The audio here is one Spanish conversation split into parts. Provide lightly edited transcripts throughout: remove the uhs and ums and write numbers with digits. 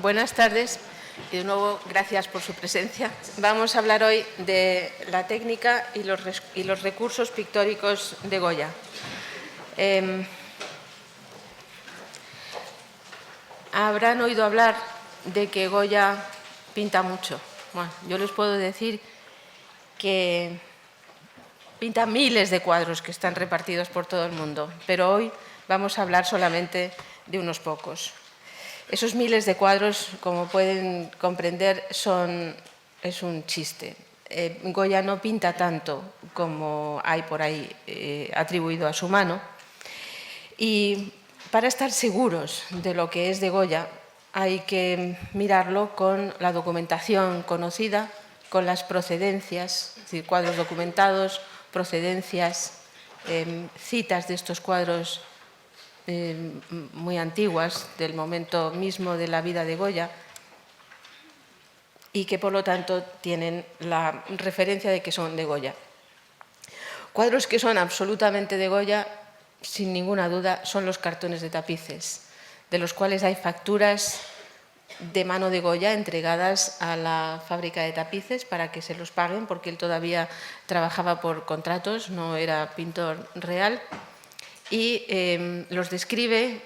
Buenas tardes y de nuevo gracias por su presencia. Vamos a hablar hoy de la técnica y los recursos pictóricos de Goya. Habrán oído hablar de que Goya pinta mucho. Bueno, yo les puedo decir que pinta miles de cuadros que están repartidos por todo el mundo, pero hoy vamos a hablar solamente de unos pocos. Esos miles de cuadros, como pueden comprender, es un chiste. Goya no pinta tanto como hay por ahí atribuido a su mano. Y para estar seguros de lo que es de Goya, hay que mirarlo con la documentación conocida, con las procedencias, es decir, cuadros documentados, procedencias, citas de estos cuadros muy antiguas, del momento mismo de la vida de Goya, y que por lo tanto tienen la referencia de que son de Goya. Cuadros que son absolutamente de Goya, sin ninguna duda, son los cartones de tapices, de los cuales hay facturas de mano de Goya entregadas a la fábrica de tapices para que se los paguen, porque él todavía trabajaba por contratos, no era pintor real. Y los describe,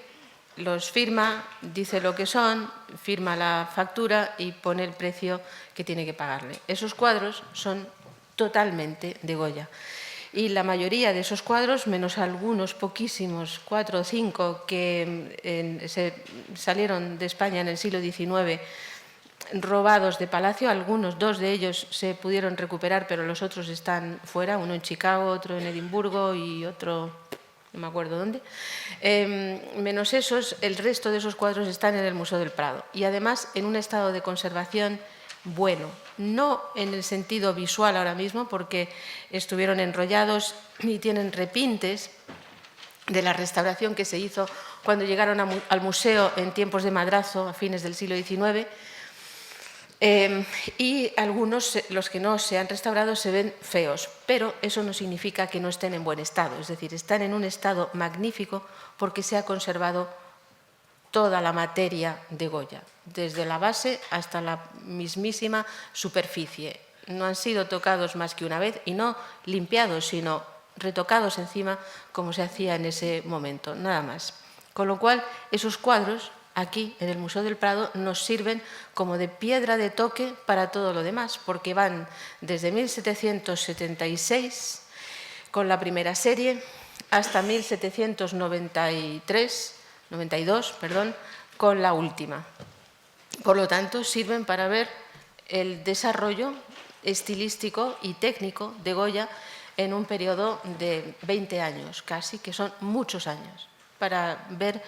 los firma, dice lo que son, firma la factura y pone el precio que tiene que pagarle. Esos cuadros son totalmente de Goya. Y la mayoría de esos cuadros, menos algunos poquísimos, 4 o 5, que se salieron de España en el siglo XIX, robados de palacio, algunos, 2 de ellos se pudieron recuperar, pero los otros están fuera, uno en Chicago, otro en Edimburgo y otro no me acuerdo dónde, menos esos, el resto de esos cuadros están en el Museo del Prado y además en un estado de conservación bueno, no en el sentido visual ahora mismo porque estuvieron enrollados y tienen repintes de la restauración que se hizo cuando llegaron al museo en tiempos de Madrazo a fines del siglo XIX. Y algunos, los que no se han restaurado, se ven feos, pero eso no significa que no estén en buen estado, es decir, están en un estado magnífico porque se ha conservado toda la materia de Goya, desde la base hasta la mismísima superficie. No han sido tocados más que una vez y no limpiados, sino retocados encima como se hacía en ese momento, nada más. Con lo cual, esos cuadros aquí, en el Museo del Prado, nos sirven como de piedra de toque para todo lo demás, porque van desde 1776, con la primera serie, hasta 1792, con la última. Por lo tanto, sirven para ver el desarrollo estilístico y técnico de Goya en un periodo de 20 años, casi, que son muchos años, para ver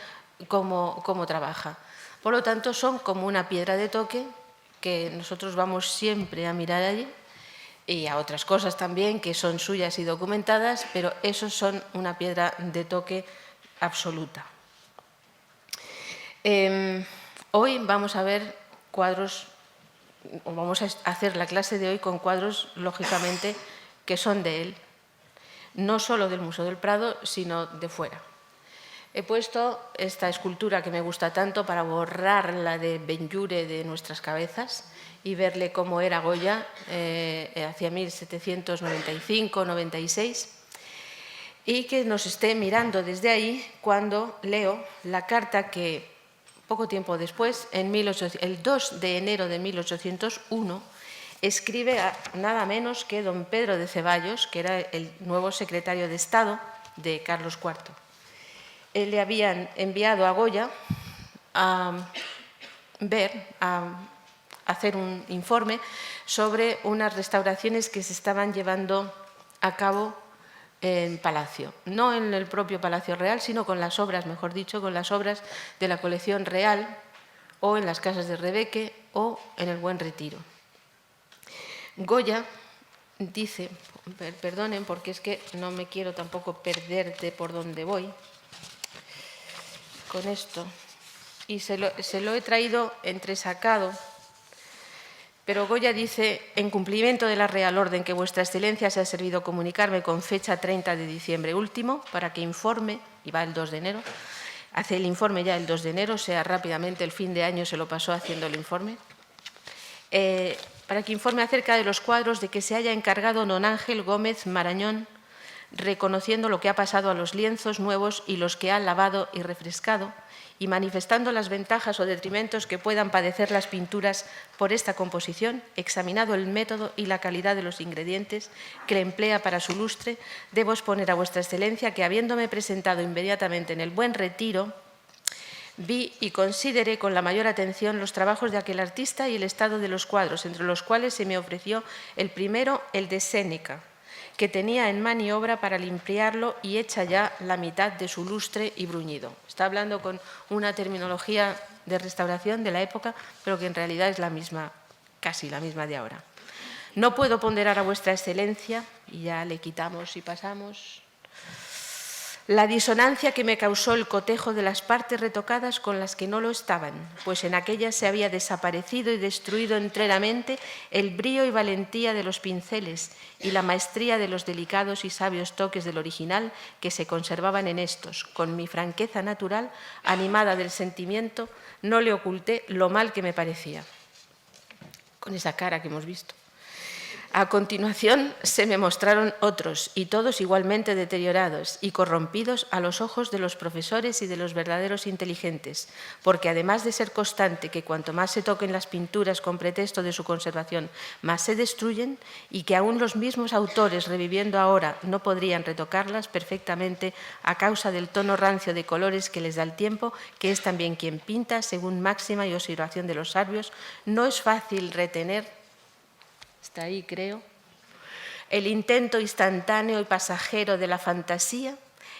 cómo trabaja. Por lo tanto, son como una piedra de toque que nosotros vamos siempre a mirar allí y a otras cosas también que son suyas y documentadas, pero esos son una piedra de toque absoluta. Hoy vamos a ver cuadros, o vamos a hacer la clase de hoy con cuadros, lógicamente, que son de él, no solo del Museo del Prado, sino de fuera. He puesto esta escultura que me gusta tanto para borrarla de Benlliure de nuestras cabezas y verle cómo era Goya hacia 1795-96 y que nos esté mirando desde ahí cuando leo la carta que poco tiempo después, el 2 de enero de 1801, escribe a nada menos que don Pedro de Ceballos, que era el nuevo secretario de Estado de Carlos IV. Le habían enviado a Goya a hacer un informe sobre unas restauraciones que se estaban llevando a cabo en Palacio. No en el propio Palacio Real, sino con las obras, mejor dicho, con las obras de la colección real o en las casas de Rebeque o en el Buen Retiro. Goya dice, perdonen porque es que no me quiero tampoco perder de por dónde voy con esto, y se lo he traído entresacado, pero Goya dice, en cumplimiento de la Real Orden que vuestra Excelencia se ha servido comunicarme con fecha 30 de diciembre último, para que informe, y va el 2 de enero, hace el informe ya el 2 de enero, o sea, rápidamente el fin de año se lo pasó haciendo el informe, para que informe acerca de los cuadros de que se haya encargado don Ángel Gómez Marañón, reconociendo lo que ha pasado a los lienzos nuevos y los que ha lavado y refrescado, y manifestando las ventajas o detrimentos que puedan padecer las pinturas por esta composición, examinado el método y la calidad de los ingredientes que emplea para su lustre, debo exponer a vuestra excelencia que, habiéndome presentado inmediatamente en el Buen Retiro, vi y consideré con la mayor atención los trabajos de aquel artista y el estado de los cuadros, entre los cuales se me ofreció el primero, el de Séneca, que tenía en maniobra para limpiarlo y hecha ya la mitad de su lustre y bruñido. Está hablando con una terminología de restauración de la época, pero que en realidad es la misma, casi la misma de ahora. No puedo ponderar a vuestra excelencia, y ya le quitamos y pasamos, la disonancia que me causó el cotejo de las partes retocadas con las que no lo estaban, pues en aquellas se había desaparecido y destruido enteramente el brío y valentía de los pinceles y la maestría de los delicados y sabios toques del original que se conservaban en estos. Con mi franqueza natural, animada del sentimiento, no le oculté lo mal que me parecía. Con esa cara que hemos visto. A continuación se me mostraron otros, y todos igualmente deteriorados y corrompidos a los ojos de los profesores y de los verdaderos inteligentes, porque además de ser constante que cuanto más se toquen las pinturas con pretexto de su conservación, más se destruyen, y que aún los mismos autores, reviviendo ahora, no podrían retocarlas perfectamente a causa del tono rancio de colores que les da el tiempo, que es también quien pinta, según máxima y observación de los sabios, no es fácil retener, está ahí creo, el intento instantáneo y pasajero de la fantasía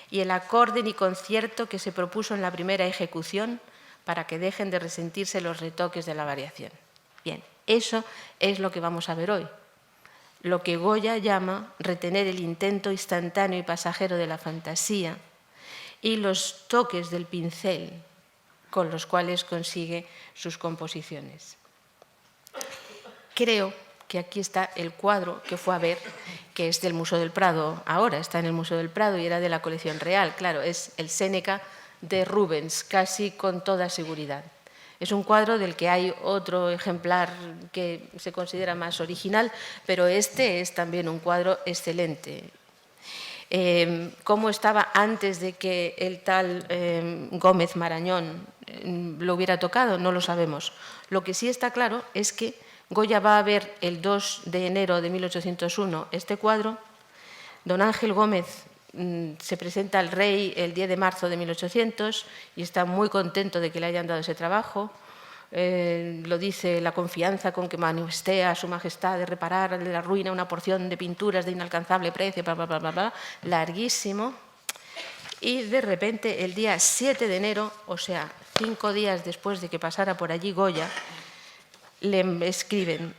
y el acorde y concierto que se propuso en la primera ejecución para que dejen de resentirse los retoques de la variación. Bien, eso es lo que vamos a ver hoy. Lo que Goya llama retener el intento instantáneo y pasajero de la fantasía y los toques del pincel con los cuales consigue sus composiciones. Creo que aquí está el cuadro que fue a ver, que es del Museo del Prado ahora, está en el Museo del Prado y era de la colección real. Claro, es el Séneca de Rubens, casi con toda seguridad. Es un cuadro del que hay otro ejemplar que se considera más original, pero este es también un cuadro excelente. Cómo estaba antes de que el tal Gómez Marañón lo hubiera tocado, no lo sabemos. Lo que sí está claro es que Goya va a ver el 2 de enero de 1801 este cuadro. Don Ángel Gómez se presenta al rey el 10 de marzo de 1800 y está muy contento de que le hayan dado ese trabajo. Lo dice la confianza con que manifesté a su majestad de reparar de la ruina una porción de pinturas de inalcanzable precio, bla, bla, bla, bla, bla, larguísimo. Y de repente el día 7 de enero, o sea, 5 días después de que pasara por allí Goya, le escribe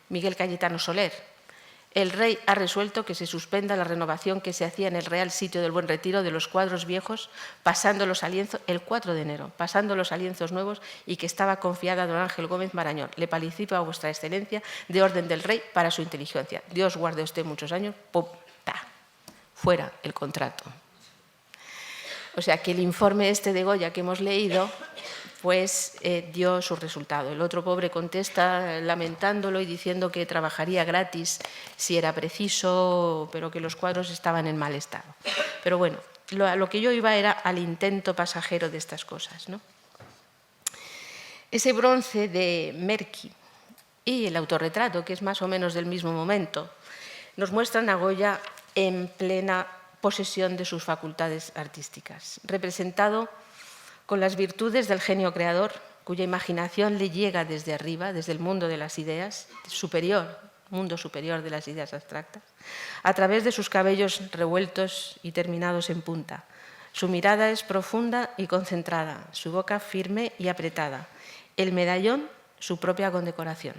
Miguel Cayetano Soler: el rey ha resuelto que se suspenda la renovación que se hacía en el Real Sitio del Buen Retiro de los cuadros viejos, pasándolos a lienzo, el 4 de enero, pasándolos a lienzos nuevos, y que estaba confiada a don Ángel Gómez Marañón. Le participo a vuestra excelencia de orden del rey para su inteligencia. Dios guarde a usted muchos años. ¡Pum! ¡Ta! Fuera el contrato. O sea que el informe este de Goya que hemos leído pues dio su resultado. El otro pobre contesta lamentándolo y diciendo que trabajaría gratis si era preciso, pero que los cuadros estaban en mal estado. Pero bueno, a lo que yo iba era al intento pasajero de estas cosas, ¿no? Ese bronce de Merqui y el autorretrato, que es más o menos del mismo momento, nos muestran a Goya en plena posesión de sus facultades artísticas, representado con las virtudes del genio creador, cuya imaginación le llega desde arriba, desde el mundo de las ideas, mundo superior de las ideas abstractas, a través de sus cabellos revueltos y terminados en punta. Su mirada es profunda y concentrada, su boca firme y apretada. El medallón, su propia condecoración.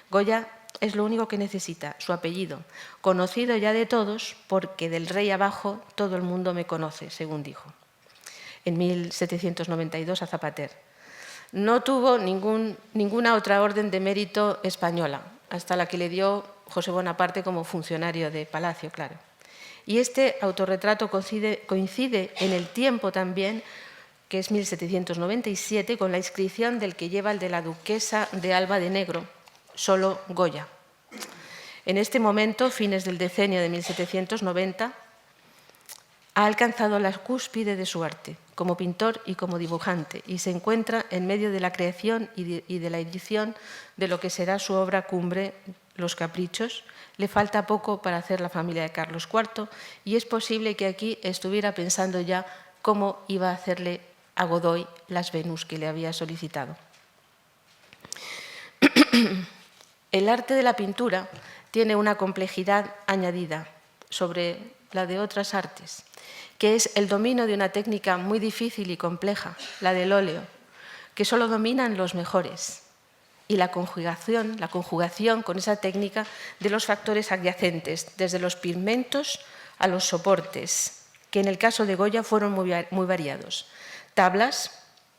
Goya es lo único que necesita, su apellido, conocido ya de todos, porque del rey abajo todo el mundo me conoce, según dijo en 1792 a Zapater. No tuvo ninguna otra orden de mérito española, hasta la que le dio José Bonaparte como funcionario de Palacio, claro. Y este autorretrato coincide en el tiempo también, que es 1797, con la inscripción del que lleva el de la duquesa de Alba de Negro, solo Goya. En este momento, fines del decenio de 1790, ha alcanzado la cúspide de su arte, como pintor y como dibujante, y se encuentra en medio de la creación y de la edición de lo que será su obra cumbre, Los Caprichos. Le falta poco para hacer La familia de Carlos IV, y es posible que aquí estuviera pensando ya cómo iba a hacerle a Godoy las Venus que le había solicitado. El arte de la pintura tiene una complejidad añadida sobre la de otras artes, que es el dominio de una técnica muy difícil y compleja, la del óleo, que solo dominan los mejores, y la conjugación con esa técnica de los factores adyacentes, desde los pigmentos a los soportes, que en el caso de Goya fueron muy variados. Tablas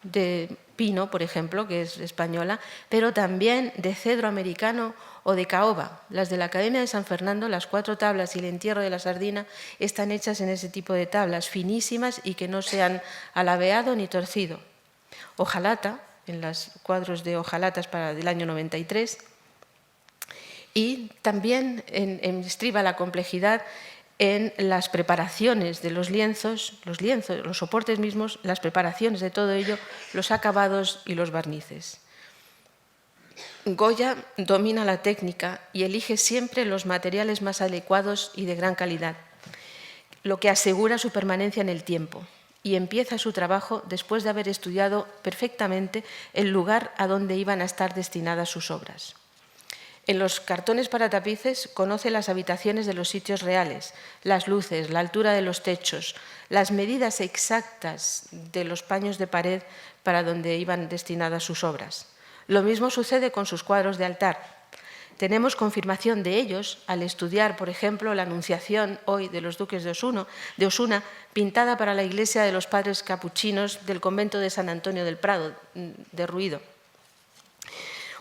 de pino, por ejemplo, que es española, pero también de cedro americano o de caoba. Las de la Academia de San Fernando, las 4 tablas y el entierro de la sardina, están hechas en ese tipo de tablas, finísimas y que no se han alabeado ni torcido. Hojalata, en los cuadros de hojalatas del año 93, y también estriba la complejidad en las preparaciones de los lienzos, los soportes mismos, las preparaciones de todo ello, los acabados y los barnices. Goya domina la técnica y elige siempre los materiales más adecuados y de gran calidad, lo que asegura su permanencia en el tiempo, y empieza su trabajo después de haber estudiado perfectamente el lugar a donde iban a estar destinadas sus obras. En los cartones para tapices conoce las habitaciones de los sitios reales, las luces, la altura de los techos, las medidas exactas de los paños de pared para donde iban destinadas sus obras. Lo mismo sucede con sus cuadros de altar. Tenemos confirmación de ellos al estudiar, por ejemplo, la Anunciación hoy de los duques de Osuna, pintada para la iglesia de los padres capuchinos del convento de San Antonio del Prado, de Ruido,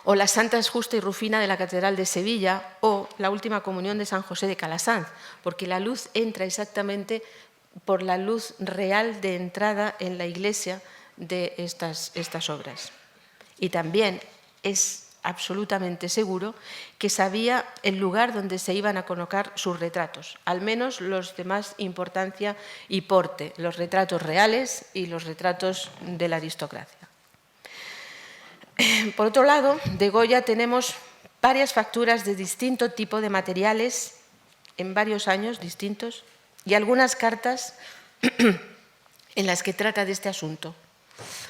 o las Santas Justa y Rufina de la Catedral de Sevilla, o la Última Comunión de San José de Calasanz, porque la luz entra exactamente por la luz real de entrada en la iglesia de estas obras. Y también es absolutamente seguro que sabía el lugar donde se iban a colocar sus retratos, al menos los de más importancia y porte, los retratos reales y los retratos de la aristocracia. Por otro lado, de Goya tenemos varias facturas de distinto tipo de materiales en varios años distintos y algunas cartas en las que trata de este asunto.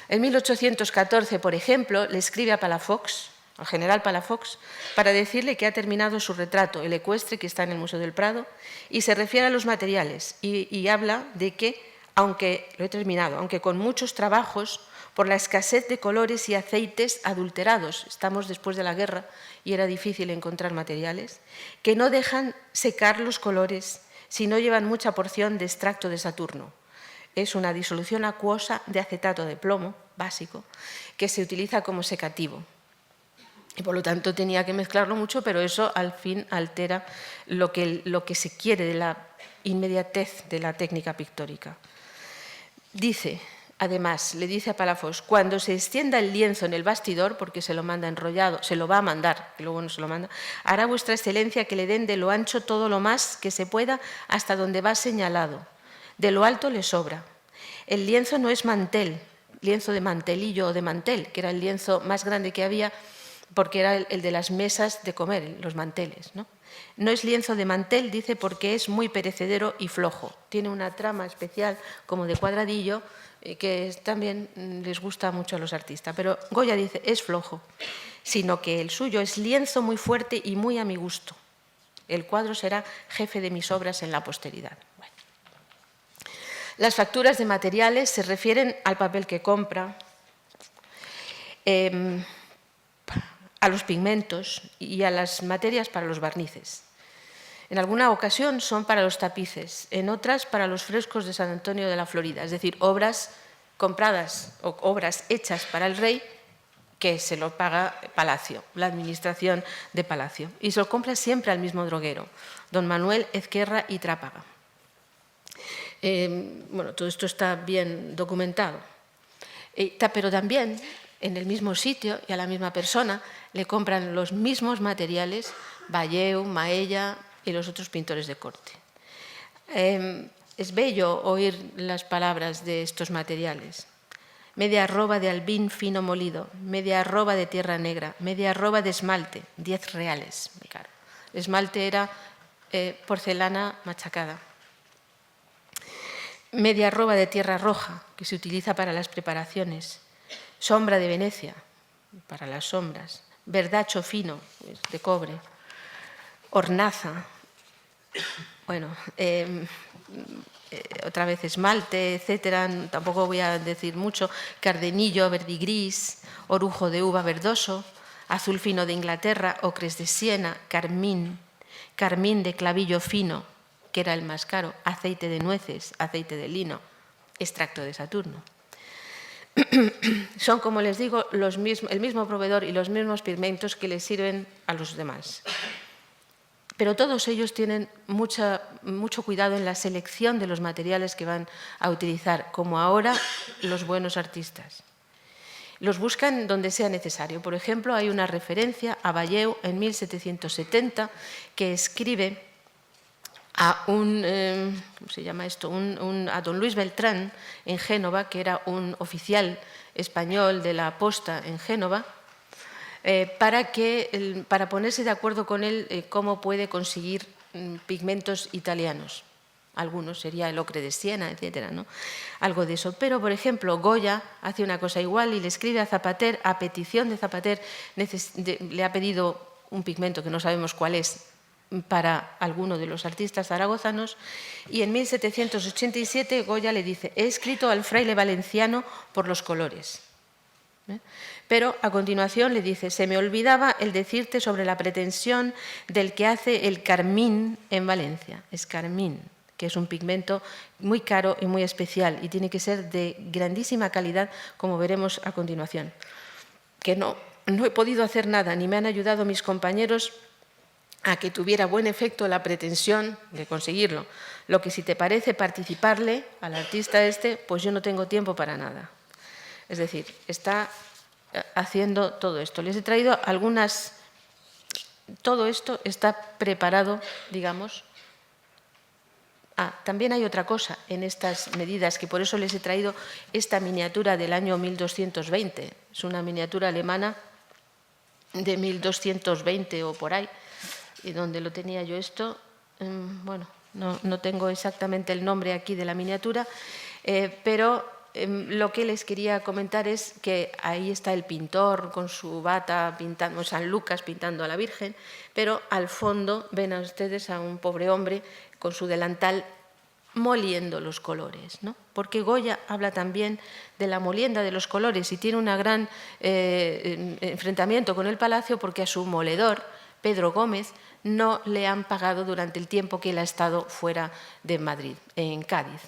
En 1814, por ejemplo, le escribe a Palafox, al general Palafox, para decirle que ha terminado su retrato, el ecuestre que está en el Museo del Prado, y se refiere a los materiales y habla de que, aunque lo he terminado, aunque con muchos trabajos, por la escasez de colores y aceites adulterados, estamos después de la guerra y era difícil encontrar materiales, que no dejan secar los colores si no llevan mucha porción de extracto de Saturno. Es una disolución acuosa de acetato de plomo, básico, que se utiliza como secativo. Y por lo tanto tenía que mezclarlo mucho, pero eso al fin altera lo que se quiere de la inmediatez de la técnica pictórica. Dice, además, le dice a Palafox, cuando se extienda el lienzo en el bastidor, porque se lo manda enrollado, se lo va a mandar, que luego no se lo manda, hará vuestra excelencia que le den de lo ancho todo lo más que se pueda hasta donde va señalado. De lo alto le sobra. El lienzo no es mantel, lienzo de mantelillo o de mantel, que era el lienzo más grande que había, porque era el de las mesas de comer, los manteles, ¿no? No es lienzo de mantel, dice, porque es muy perecedero y flojo. Tiene una trama especial como de cuadradillo que también les gusta mucho a los artistas. Pero Goya dice, es flojo, sino que el suyo es lienzo muy fuerte y muy a mi gusto. El cuadro será jefe de mis obras en la posteridad. Bueno. Las facturas de materiales se refieren al papel que compra, a los pigmentos y a las materias para los barnices. En alguna ocasión son para los tapices, en otras para los frescos de San Antonio de la Florida, es decir, obras compradas o obras hechas para el rey que se lo paga Palacio, la administración de Palacio. Y se lo compra siempre al mismo droguero, don Manuel Ezquerra y Trápaga. Bueno, todo esto está bien documentado. Pero también en el mismo sitio y a la misma persona le compran los mismos materiales Valleu, Maella y los otros pintores de corte. Es bello oír las palabras de estos materiales. Media arroba de albín fino molido, media arroba de tierra negra, media arroba de esmalte, 10 reales. Muy caro. Esmalte era porcelana machacada. Media arroba de tierra roja, que se utiliza para las preparaciones. Sombra de Venecia, para las sombras. Verdacho fino, de cobre. Hornaza. Bueno, otra vez esmalte, etcétera. Tampoco voy a decir mucho. Cardenillo, verdigris. Orujo de uva verdoso. Azul fino de Inglaterra. Ocres de Siena. Carmín. Carmín de clavillo fino, que era el más caro, aceite de nueces, aceite de lino, extracto de Saturno. Son, como les digo, el mismo proveedor y los mismos pigmentos que les sirven a los demás. Pero todos ellos tienen mucho cuidado en la selección de los materiales que van a utilizar, como ahora los buenos artistas. Los buscan donde sea necesario. Por ejemplo, hay una referencia a Valleu en 1770 que escribe a ¿cómo se llama esto? A don Luis Beltrán en Génova, que era un oficial español de la posta en Génova, para ponerse de acuerdo con él cómo puede conseguir pigmentos italianos. Algunos sería el ocre de Siena, etcétera, ¿no? Algo de eso. Pero, por ejemplo, Goya hace una cosa igual y le escribe a Zapater, a petición de Zapater, le ha pedido un pigmento que no sabemos cuál es para alguno de los artistas zaragozanos, y en 1787 Goya le dice: he escrito al fraile valenciano por los colores. Pero a continuación le dice: se me olvidaba el decirte sobre la pretensión del que hace el carmín en Valencia. Es carmín, que es un pigmento muy caro y muy especial y tiene que ser de grandísima calidad, como veremos a continuación. Que no he podido hacer nada, ni me han ayudado mis compañeros a que tuviera buen efecto la pretensión de conseguirlo. Lo que, si te parece participarle al artista pues yo no tengo tiempo para nada. Es decir, está haciendo todo esto. Les he traído algunas... Todo esto está preparado, digamos. También hay otra cosa en estas medidas, que por eso les he traído esta miniatura del año 1220. Es una miniatura alemana de 1220 o por ahí. ¿Y dónde lo tenía yo esto? Bueno, no tengo exactamente el nombre aquí de la miniatura, pero lo que les quería comentar es que ahí está el pintor con su bata pintando, San Lucas pintando a la Virgen, pero al fondo ven a ustedes a un pobre hombre con su delantal moliendo los colores, ¿no? Porque Goya habla también de la molienda de los colores y tiene un gran enfrentamiento con el Palacio porque a su moledor, Pedro Gómez, no le han pagado durante el tiempo que él ha estado fuera de Madrid, en Cádiz.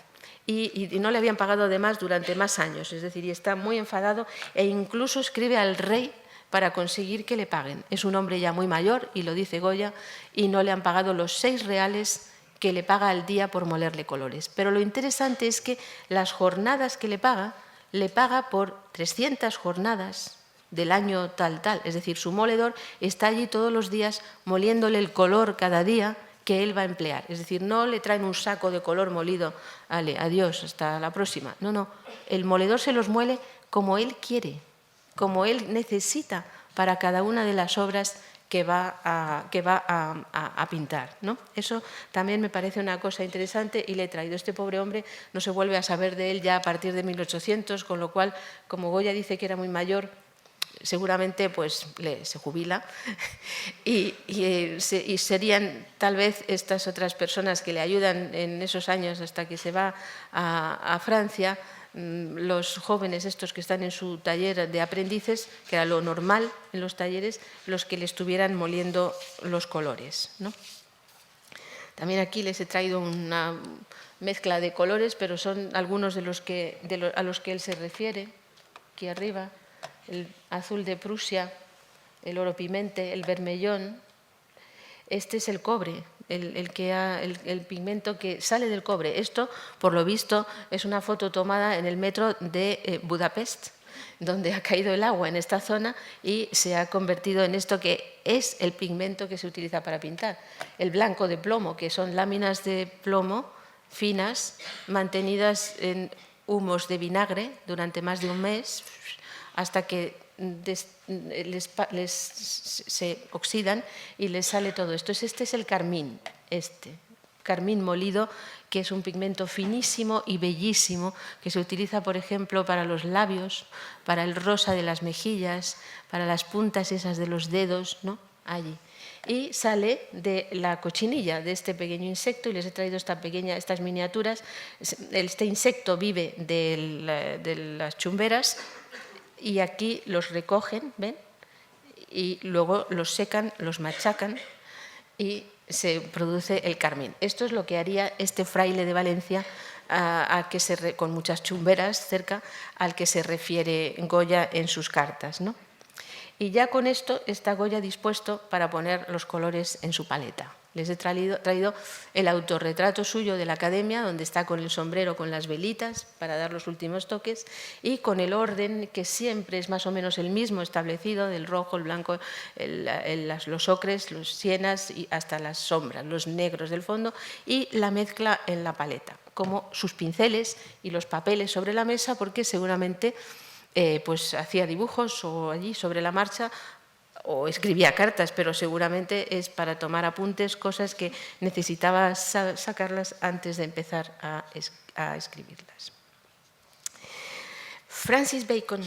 Y no le habían pagado además durante más años, es decir, y está muy enfadado e incluso escribe al rey para conseguir que le paguen. Es un hombre ya muy mayor, y lo dice Goya, y no le han pagado los 6 reales que le paga al día por molerle colores. Pero lo interesante es que las jornadas que le paga por 300 jornadas del año tal, es decir, su moledor está allí todos los días moliéndole el color cada día que él va a emplear. Es decir, no le traen un saco de color molido, vale, adiós, hasta la próxima. No, el moledor se los muele como él quiere, como él necesita para cada una de las obras que va a pintar, ¿no? Eso también me parece una cosa interesante y le he traído. Este pobre hombre no se vuelve a saber de él ya a partir de 1800, con lo cual, como Goya dice que era muy mayor, seguramente pues se jubila y serían tal vez estas otras personas que le ayudan en esos años hasta que se va a Francia, los jóvenes estos que están en su taller de aprendices, que era lo normal en los talleres, los que le estuvieran moliendo los colores, ¿no? También aquí les he traído una mezcla de colores, pero son algunos a los que él se refiere, aquí arriba. El azul de Prusia, el oro pimente, el vermellón. Este es el cobre, el pigmento que sale del cobre. Esto, por lo visto, es una foto tomada en el metro de Budapest, donde ha caído el agua en esta zona y se ha convertido en esto que es el pigmento que se utiliza para pintar. El blanco de plomo, que son láminas de plomo finas, mantenidas en humos de vinagre durante más de un mes, hasta que se oxidan y les sale todo esto. Este es el carmín, carmín molido, que es un pigmento finísimo y bellísimo, que se utiliza, por ejemplo, para los labios, para el rosa de las mejillas, para las puntas esas de los dedos, ¿no? Allí. Y sale de la cochinilla de este pequeño insecto, y les he traído estas miniaturas. Este insecto vive de las chumberas, y aquí los recogen, ¿ven? Y luego los secan, los machacan y se produce el carmín. Esto es lo que haría este fraile de Valencia, con muchas chumberas cerca, al que se refiere Goya en sus cartas, ¿no? Y ya con esto está Goya dispuesto para poner los colores en su paleta. Les he traído el autorretrato suyo de la Academia, donde está con el sombrero, con las velitas, para dar los últimos toques, y con el orden que siempre es más o menos el mismo establecido, del rojo, el blanco, los ocres, los sienas y hasta las sombras, los negros del fondo, y la mezcla en la paleta, como sus pinceles y los papeles sobre la mesa, porque seguramente pues hacía dibujos o allí sobre la marcha, o escribía cartas, pero seguramente es para tomar apuntes, cosas que necesitaba sacarlas antes de empezar a escribirlas. Francis Bacon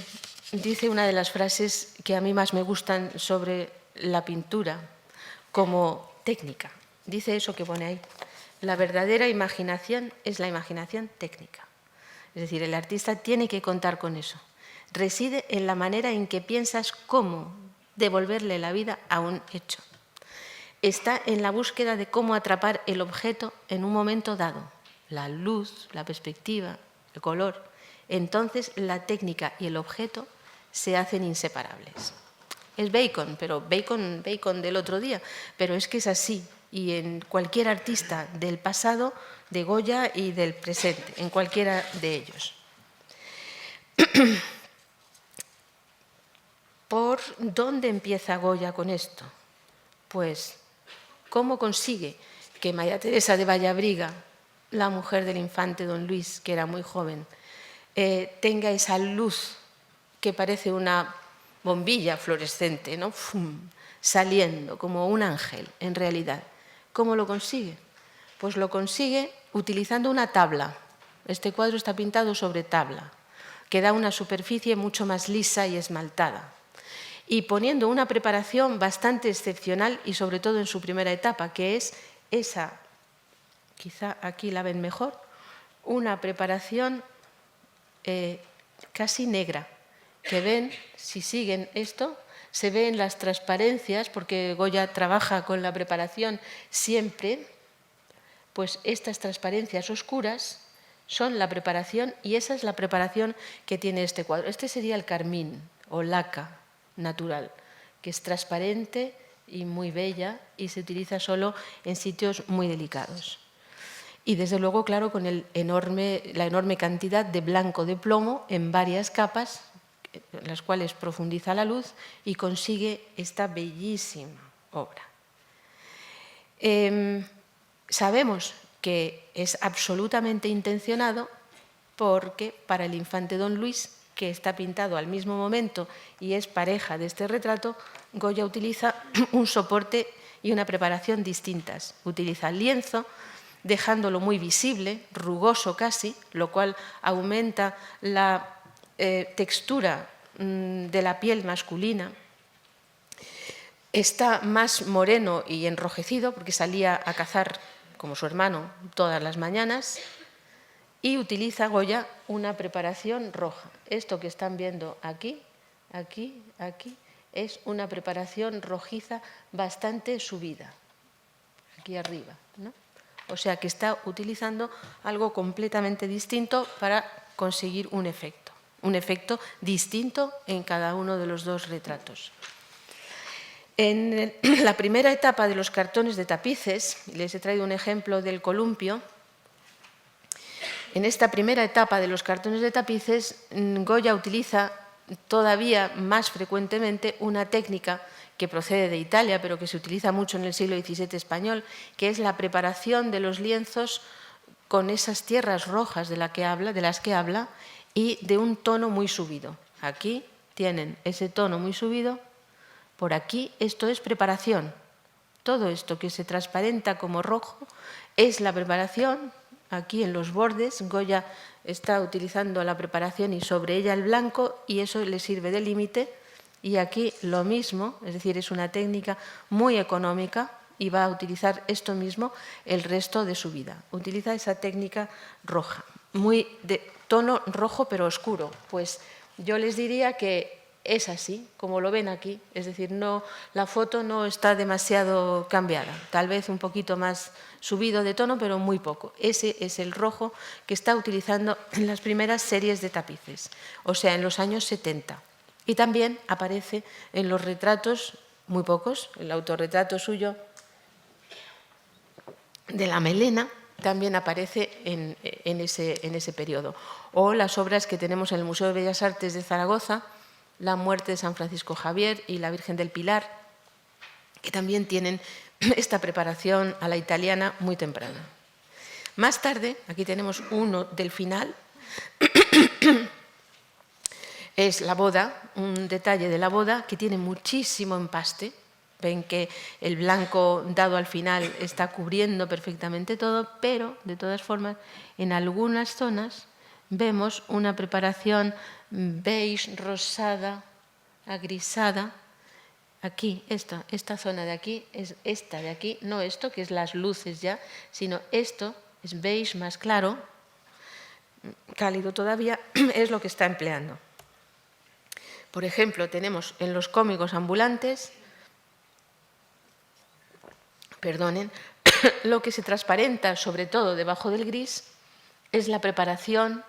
dice una de las frases que a mí más me gustan sobre la pintura como técnica. Dice eso que pone ahí: la verdadera imaginación es la imaginación técnica. Es decir, el artista tiene que contar con eso. Reside en la manera en que piensas cómo devolverle la vida a un hecho. Está en la búsqueda de cómo atrapar el objeto en un momento dado. La luz, la perspectiva, el color. Entonces la técnica y el objeto se hacen inseparables. Es Bacon, pero Bacon del otro día, pero es que es así. Y en cualquier artista del pasado, de Goya y del presente, en cualquiera de ellos. ¿Por dónde empieza Goya con esto? Pues, ¿cómo consigue que María Teresa de Vallabriga, la mujer del infante don Luis, que era muy joven, tenga esa luz que parece una bombilla fluorescente, ¿no? ¡Fum!, saliendo como un ángel, en realidad? ¿Cómo lo consigue? Pues lo consigue utilizando una tabla. Este cuadro está pintado sobre tabla, que da una superficie mucho más lisa y esmaltada, y poniendo una preparación bastante excepcional, y sobre todo en su primera etapa, que es esa, quizá aquí la ven mejor, una preparación casi negra, que ven, si siguen esto, se ven las transparencias, porque Goya trabaja con la preparación siempre, pues estas transparencias oscuras son la preparación, y esa es la preparación que tiene este cuadro. Este sería el carmín o laca natural, que es transparente y muy bella, y se utiliza solo en sitios muy delicados. Y desde luego, claro, con la enorme cantidad de blanco de plomo en varias capas, en las cuales profundiza la luz y consigue esta bellísima obra. Sabemos que es absolutamente intencionado, porque para el infante don Luis, que está pintado al mismo momento y es pareja de este retrato, Goya utiliza un soporte y una preparación distintas. Utiliza el lienzo, dejándolo muy visible, rugoso casi, lo cual aumenta la textura de la piel masculina. Está más moreno y enrojecido, porque salía a cazar, como su hermano, todas las mañanas. Y utiliza Goya una preparación roja. Esto que están viendo aquí, aquí, aquí, es una preparación rojiza bastante subida, aquí arriba, ¿no? O sea que está utilizando algo completamente distinto para conseguir un efecto distinto en cada uno de los dos retratos. En la primera etapa de los cartones de tapices, les he traído un ejemplo del columpio. En esta primera etapa de los cartones de tapices, Goya utiliza todavía más frecuentemente una técnica que procede de Italia, pero que se utiliza mucho en el siglo XVII español, que es la preparación de los lienzos con esas tierras rojas de las que habla y de un tono muy subido. Aquí tienen ese tono muy subido, por aquí esto es preparación. Todo esto que se transparenta como rojo es la preparación. Aquí en los bordes Goya está utilizando la preparación y sobre ella el blanco y eso le sirve de límite. Y aquí lo mismo, es decir, es una técnica muy económica y va a utilizar esto mismo el resto de su vida. Utiliza esa técnica roja, muy de tono rojo pero oscuro. Pues yo les diría que es así, como lo ven aquí, es decir, no, la foto no está demasiado cambiada, tal vez un poquito más subido de tono, pero muy poco. Ese es el rojo que está utilizando en las primeras series de tapices, o sea, en los años 70. Y también aparece en los retratos, muy pocos, el autorretrato suyo de la melena, también aparece en ese periodo. O las obras que tenemos en el Museo de Bellas Artes de Zaragoza, La muerte de San Francisco Javier y La Virgen del Pilar, que también tienen esta preparación a la italiana muy temprana. Más tarde, aquí tenemos uno del final, es la boda, un detalle de la boda que tiene muchísimo empaste. Ven que el blanco dado al final está cubriendo perfectamente todo, pero de todas formas en algunas zonas vemos una preparación beige, rosada, agrisada. Aquí, esta zona de aquí, es esta de aquí, no esto, que es las luces ya, sino esto es beige más claro, cálido todavía, es lo que está empleando. Por ejemplo, tenemos en los cómicos ambulantes, perdonen, lo que se transparenta sobre todo debajo del gris es la preparación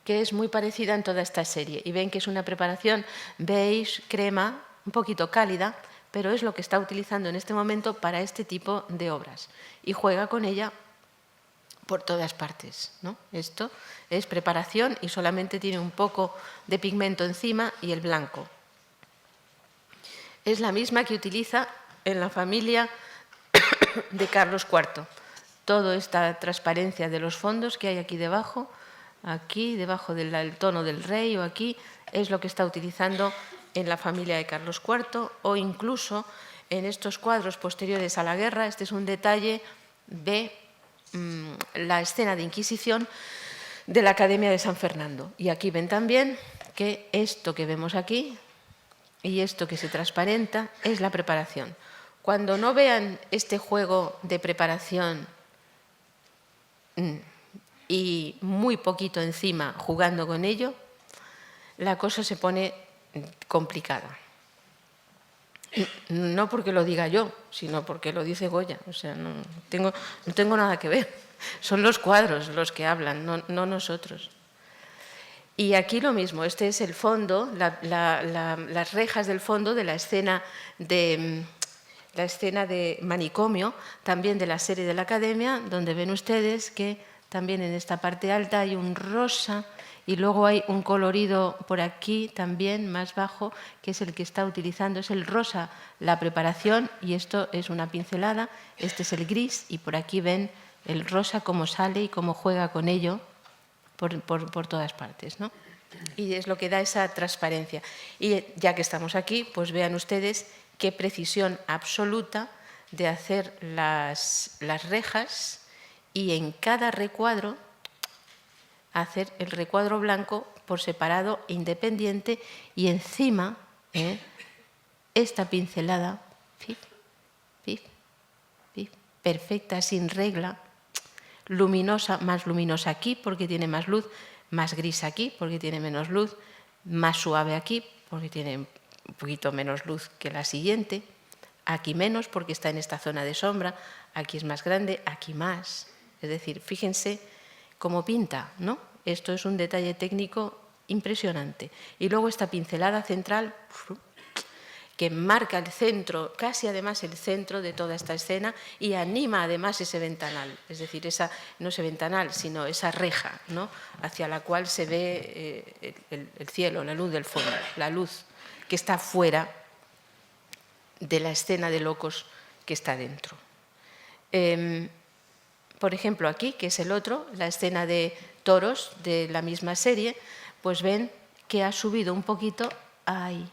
que es muy parecida en toda esta serie. Y ven que es una preparación beige, crema, un poquito cálida, pero es lo que está utilizando en este momento para este tipo de obras. Y juega con ella por todas partes, ¿no? Esto es preparación y solamente tiene un poco de pigmento encima y el blanco. Es la misma que utiliza en la familia de Carlos IV. Toda esta transparencia de los fondos que hay aquí debajo del tono del rey o aquí, es lo que está utilizando en la familia de Carlos IV o incluso en estos cuadros posteriores a la guerra. Este es un detalle de la escena de Inquisición de la Academia de San Fernando. Y aquí ven también que esto que vemos aquí y esto que se transparenta es la preparación. Cuando no vean este juego de preparación y muy poquito encima jugando con ello, la cosa se pone complicada. No porque lo diga yo, sino porque lo dice Goya. O sea, no tengo nada que ver. Son los cuadros los que hablan, no nosotros. Y aquí lo mismo, este es el fondo, las rejas del fondo de la escena de manicomio, también de la serie de la Academia, donde ven ustedes que también en esta parte alta hay un rosa y luego hay un colorido por aquí también más bajo, que es el que está utilizando, es el rosa, la preparación, y esto es una pincelada, este es el gris y por aquí ven el rosa cómo sale y cómo juega con ello por todas partes, ¿no? Y es lo que da esa transparencia. Y ya que estamos aquí, pues vean ustedes qué precisión absoluta de hacer las rejas y en cada recuadro hacer el recuadro blanco por separado e independiente y encima esta pincelada perfecta, sin regla, luminosa, más luminosa aquí porque tiene más luz, más gris aquí porque tiene menos luz, más suave aquí porque tiene un poquito menos luz que la siguiente, aquí menos porque está en esta zona de sombra, aquí es más grande, aquí más. Es decir, fíjense cómo pinta, ¿no? Esto es un detalle técnico impresionante. Y luego esta pincelada central que marca el centro, casi además el centro de toda esta escena, y anima además ese ventanal, es decir, no ese ventanal, sino esa reja, ¿no?, hacia la cual se ve el cielo, la luz del fondo, la luz que está fuera de la escena de locos que está dentro. Por ejemplo, aquí, que es el otro, la escena de toros de la misma serie, pues ven que ha subido un poquito ahí.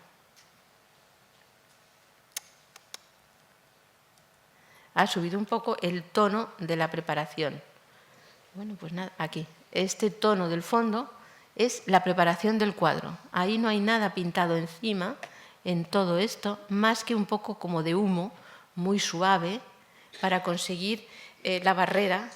Ha subido un poco el tono de la preparación. Bueno, pues nada, aquí. Este tono del fondo es la preparación del cuadro. Ahí no hay nada pintado encima, en todo esto, más que un poco como de humo, muy suave, para conseguir la barrera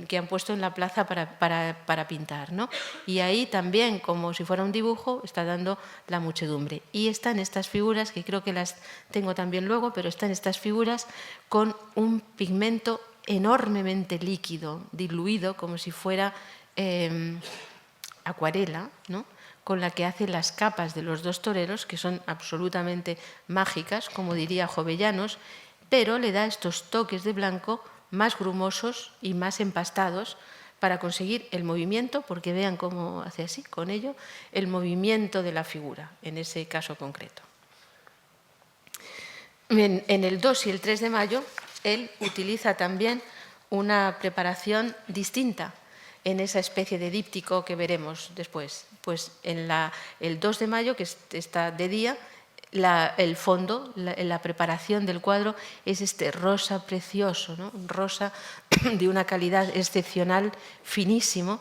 que han puesto en la plaza para pintar, ¿no? Y ahí también, como si fuera un dibujo, está dando la muchedumbre. Y están estas figuras, que creo que las tengo también luego, pero están estas figuras con un pigmento enormemente líquido, diluido, como si fuera acuarela, ¿no?, con la que hace las capas de los dos toreros, que son absolutamente mágicas, como diría Jovellanos, pero le da estos toques de blanco más grumosos y más empastados para conseguir el movimiento, porque vean cómo hace así, con ello, el movimiento de la figura, en ese caso concreto. En el 2 y el 3 de mayo, él utiliza también una preparación distinta en esa especie de díptico que veremos después. Pues en el 2 de mayo, que está de día, el fondo, la preparación del cuadro es este rosa precioso, ¿no?, un rosa de una calidad excepcional, finísimo,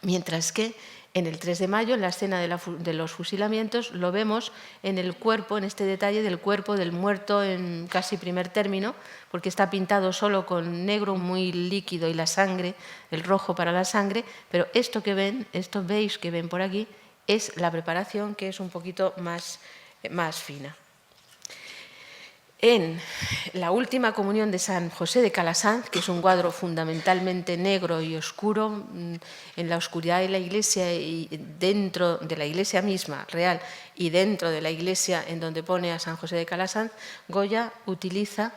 mientras que en el 3 de mayo, en la escena de los fusilamientos, lo vemos en el cuerpo, en este detalle del cuerpo del muerto en casi primer término, porque está pintado solo con negro muy líquido y la sangre, el rojo para la sangre, pero esto que ven, esto beige que ven por aquí, es la preparación, que es un poquito más fina. En la última comunión de San José de Calasanz, que es un cuadro fundamentalmente negro y oscuro, en la oscuridad de la iglesia y dentro de la iglesia misma, real, y dentro de la iglesia en donde pone a San José de Calasanz, Goya utiliza,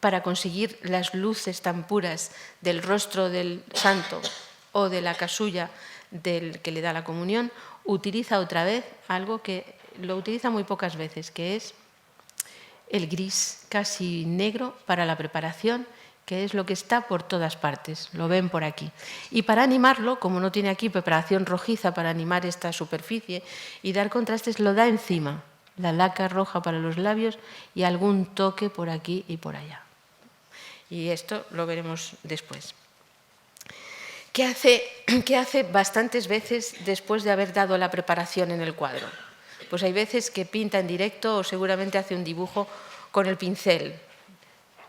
para conseguir las luces tan puras del rostro del santo o de la casulla del que le da la comunión, utiliza otra vez algo que lo utiliza muy pocas veces, que es el gris casi negro para la preparación, que es lo que está por todas partes, lo ven por aquí. Y para animarlo, como no tiene aquí preparación rojiza para animar esta superficie y dar contrastes, lo da encima, la laca roja para los labios y algún toque por aquí y por allá. Y esto lo veremos después. ¿Qué hace bastantes veces después de haber dado la preparación en el cuadro? Pues hay veces que pinta en directo o seguramente hace un dibujo con el pincel,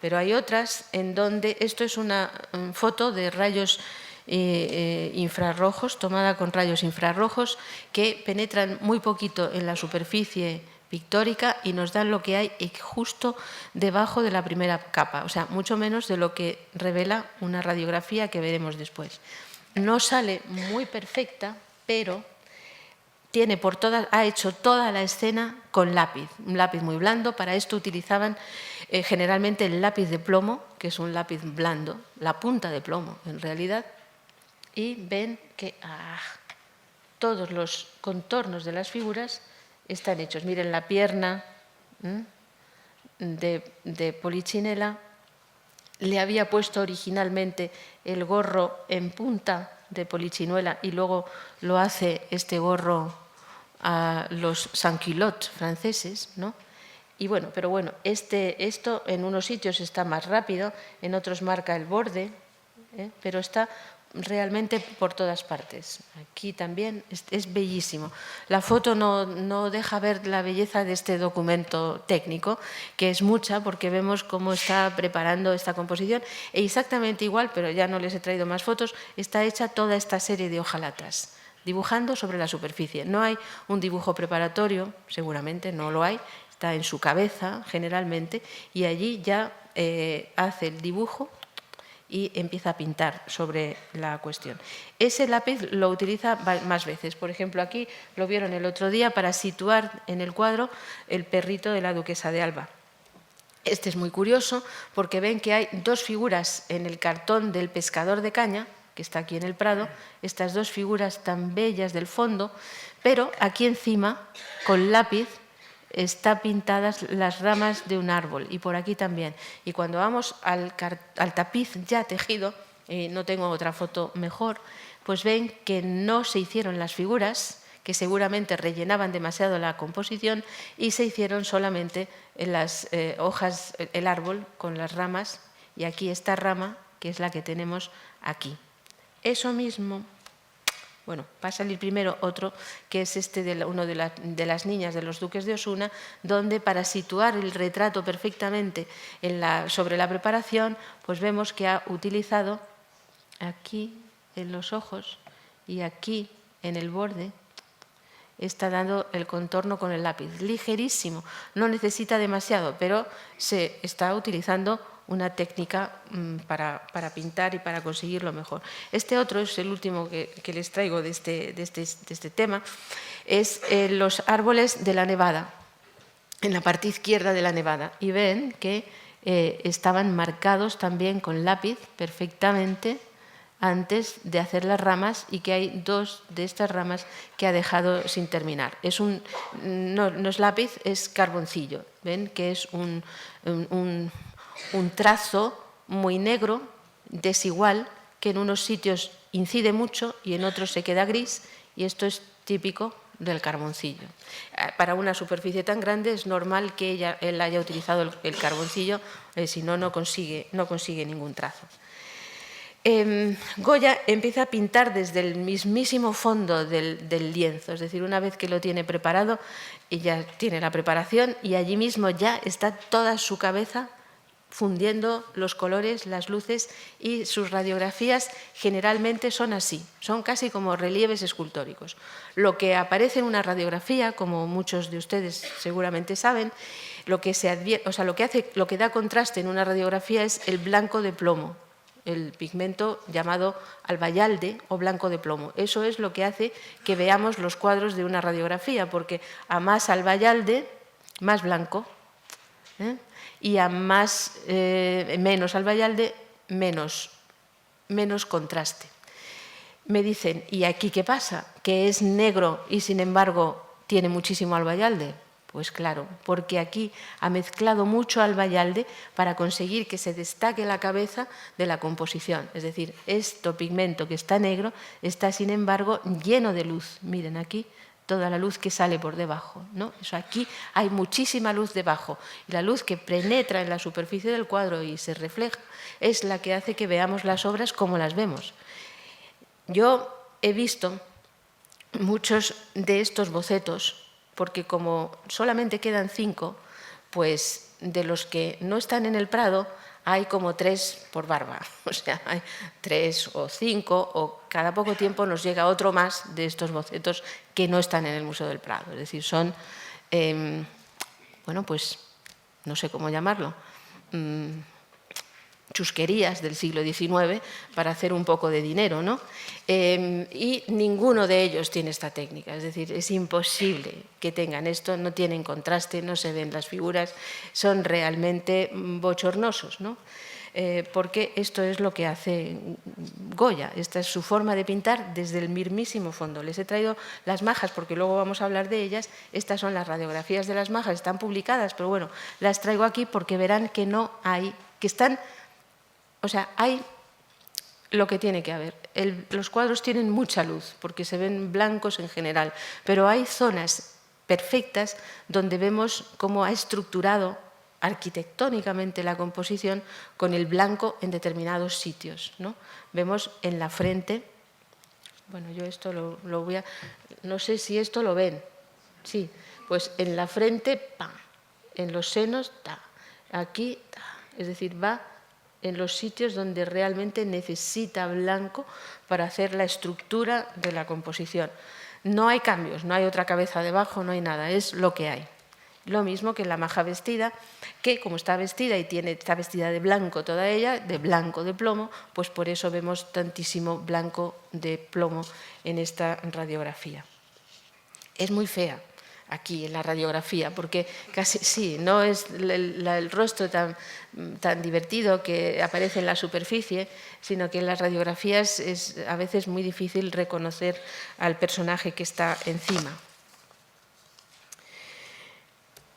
pero hay otras en donde esto es una foto de rayos infrarrojos, tomada con rayos infrarrojos que penetran muy poquito en la superficie pictórica y nos dan lo que hay justo debajo de la primera capa, o sea, mucho menos de lo que revela una radiografía que veremos después. No sale muy perfecta, pero ha hecho toda la escena con lápiz, un lápiz muy blando. Para esto utilizaban generalmente el lápiz de plomo, que es un lápiz blando, la punta de plomo en realidad, y ven que todos los contornos de las figuras están hechos. Miren la pierna de Polichinela, le había puesto originalmente el gorro en punta de Polichinela y luego lo hace este gorro a los sans-culottes franceses, ¿no? Y bueno, pero bueno, esto en unos sitios está más rápido, en otros marca el borde, pero está realmente por todas partes. Aquí también es bellísimo. La foto no deja ver la belleza de este documento técnico, que es mucha, porque vemos cómo está preparando esta composición. E exactamente igual, pero ya no les he traído más fotos, está hecha toda esta serie de hojalatas, dibujando sobre la superficie. No hay un dibujo preparatorio, seguramente no lo hay, está en su cabeza generalmente, y allí ya hace el dibujo y empieza a pintar sobre la cuestión. Ese lápiz lo utiliza más veces. Por ejemplo, aquí lo vieron el otro día para situar en el cuadro el perrito de la duquesa de Alba. Este es muy curioso porque ven que hay dos figuras en el cartón del pescador de caña, que está aquí en el Prado, estas dos figuras tan bellas del fondo, pero aquí encima, con lápiz, están pintadas las ramas de un árbol y por aquí también. Y cuando vamos al tapiz ya tejido, no tengo otra foto mejor, pues ven que no se hicieron las figuras, que seguramente rellenaban demasiado la composición, y se hicieron solamente las hojas, el árbol con las ramas, y aquí esta rama, que es la que tenemos aquí. Eso mismo, bueno, va a salir primero otro, que es uno de las niñas de los duques de Osuna, donde para situar el retrato perfectamente sobre la preparación, pues vemos que ha utilizado aquí en los ojos y aquí en el borde, está dando el contorno con el lápiz, ligerísimo, no necesita demasiado, pero se está utilizando una técnica para pintar y para conseguirlo mejor. Este otro es el último que les traigo de este tema, es los árboles de la Nevada, en la parte izquierda de la Nevada, y ven que estaban marcados también con lápiz perfectamente antes de hacer las ramas, y que hay dos de estas ramas que ha dejado sin terminar. No es lápiz, es carboncillo. Ven que es un trazo muy negro, desigual, que en unos sitios incide mucho y en otros se queda gris, y esto es típico del carboncillo. Para una superficie tan grande es normal que él haya utilizado el carboncillo, si no, no consigue ningún trazo. Goya empieza a pintar desde el mismísimo fondo del lienzo, es decir, una vez que lo tiene preparado, ya tiene la preparación y allí mismo ya está toda su cabeza fundiendo los colores, las luces, y sus radiografías generalmente son así, son casi como relieves escultóricos. Lo que aparece en una radiografía, como muchos de ustedes seguramente saben, lo que da contraste en una radiografía es el blanco de plomo, el pigmento llamado albayalde o blanco de plomo. Eso es lo que hace que veamos los cuadros de una radiografía, porque a más albayalde, más blanco, y a menos albayalde, menos contraste. Me dicen, ¿y aquí qué pasa? ¿Que es negro y sin embargo tiene muchísimo albayalde? Pues claro, porque aquí ha mezclado mucho albayalde para conseguir que se destaque la cabeza de la composición. Es decir, este pigmento que está negro está sin embargo lleno de luz. Miren aquí toda la luz que sale por debajo, ¿no? Aquí hay muchísima luz debajo, y la luz que penetra en la superficie del cuadro y se refleja es la que hace que veamos las obras como las vemos. Yo he visto muchos de estos bocetos, porque como solamente quedan 5, pues de los que no están en el Prado hay como 3 por barba, o sea, hay 3 o 5, o cada poco tiempo nos llega otro más de estos bocetos que no están en el Museo del Prado. Es decir, son, bueno, pues no sé cómo llamarlo, chusquerías del siglo XIX para hacer un poco de dinero, ¿no? Y ninguno de ellos tiene esta técnica, es decir, es imposible que tengan esto, no tienen contraste, no se ven las figuras, son realmente bochornosos, ¿no? Porque esto es lo que hace Goya, esta es su forma de pintar desde el mismísimo fondo. Les he traído las majas porque luego vamos a hablar de ellas. Estas son las radiografías de las majas, están publicadas, pero bueno, las traigo aquí porque verán que no hay, que están, o sea, hay lo que tiene que haber. Los cuadros tienen mucha luz porque se ven blancos en general, pero hay zonas perfectas donde vemos cómo ha estructurado arquitectónicamente la composición con el blanco en determinados sitios, ¿no? Vemos en la frente, bueno, yo esto lo voy a, no sé si esto lo ven, sí, pues en la frente, ¡pam!, en los senos, ¡ta!, aquí, ¡ta!, es decir, va en los sitios donde realmente necesita blanco para hacer la estructura de la composición. No hay cambios, no hay otra cabeza debajo, no hay nada, es lo que hay. Lo mismo que en la maja vestida, que como está vestida y está vestida de blanco toda ella, de blanco de plomo, pues por eso vemos tantísimo blanco de plomo en esta radiografía. Es muy fea aquí en la radiografía, porque casi sí, no es el rostro tan divertido que aparece en la superficie, sino que en las radiografías es a veces muy difícil reconocer al personaje que está encima.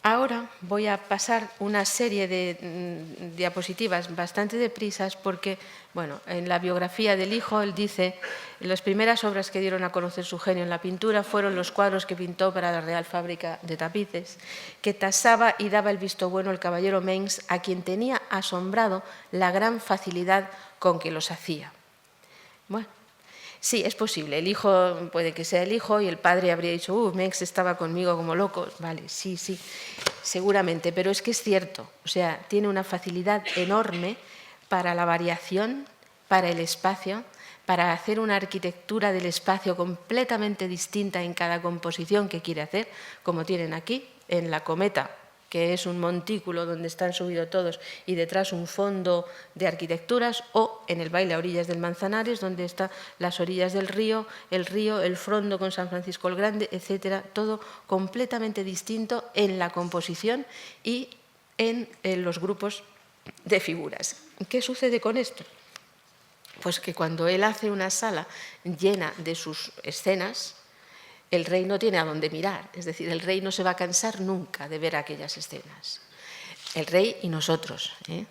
Ahora voy a pasar una serie de diapositivas bastante deprisas porque, bueno, en la biografía del hijo él dice: las primeras obras que dieron a conocer su genio en la pintura fueron los cuadros que pintó para la Real Fábrica de Tapices, que tasaba y daba el visto bueno el caballero Mengs, a quien tenía asombrado la gran facilidad con que los hacía. Bueno, sí, es posible. El hijo, puede que sea el hijo, y el padre habría dicho: Mengs estaba conmigo como loco. Vale, sí, seguramente, pero es que es cierto. O sea, tiene una facilidad enorme para la variación, para el espacio, para hacer una arquitectura del espacio completamente distinta en cada composición que quiere hacer, como tienen aquí, en la cometa, que es un montículo donde están subidos todos y detrás un fondo de arquitecturas, o en el baile a orillas del Manzanares, donde están las orillas del río, el frondo con San Francisco el Grande, etcétera, todo completamente distinto en la composición y en los grupos de figuras. ¿Qué sucede con esto? Pues que cuando él hace una sala llena de sus escenas, el rey no tiene a dónde mirar, es decir, el rey no se va a cansar nunca de ver aquellas escenas. El rey y nosotros, ¿eh?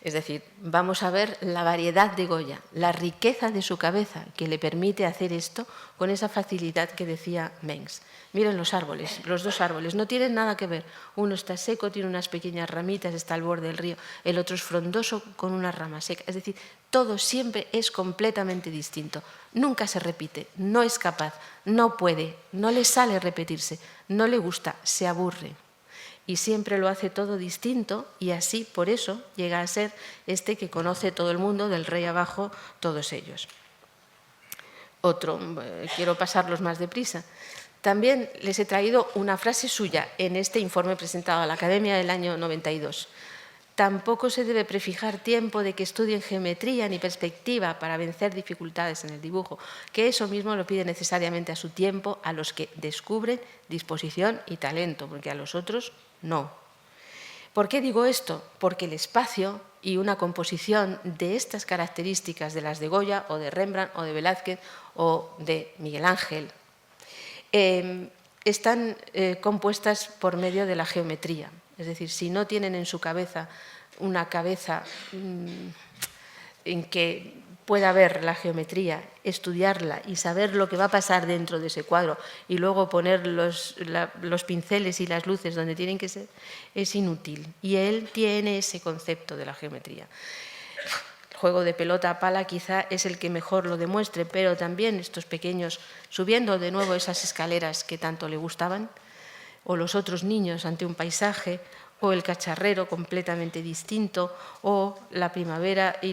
Es decir, vamos a ver la variedad de Goya, la riqueza de su cabeza que le permite hacer esto con esa facilidad que decía Mengs. Miren los árboles, los dos árboles, no tienen nada que ver. Uno está seco, tiene unas pequeñas ramitas, está al borde del río. El otro es frondoso con una rama seca. Es decir, todo siempre es completamente distinto. Nunca se repite, no es capaz, no puede, no le sale repetirse, no le gusta, se aburre. Y siempre lo hace todo distinto, y así, por eso, llega a ser este que conoce todo el mundo, del rey abajo, todos ellos. Otro, quiero pasarlos más deprisa. También les he traído una frase suya en este informe presentado a la Academia del año 92. Tampoco se debe prefijar tiempo de que estudien geometría ni perspectiva para vencer dificultades en el dibujo, que eso mismo lo pide necesariamente a su tiempo a los que descubren disposición y talento, porque a los otros no. ¿Por qué digo esto? Porque el espacio y una composición de estas características, de las de Goya o de Rembrandt o de Velázquez o de Miguel Ángel, están compuestas por medio de la geometría. Es decir, si no tienen en su cabeza una cabeza en que pueda ver la geometría, estudiarla y saber lo que va a pasar dentro de ese cuadro y luego poner los pinceles y las luces donde tienen que ser, es inútil. Y él tiene ese concepto de la geometría. El juego de pelota a pala quizá es el que mejor lo demuestre, pero también estos pequeños, subiendo de nuevo esas escaleras que tanto le gustaban, o los otros niños ante un paisaje, o el cacharrero completamente distinto, o la primavera y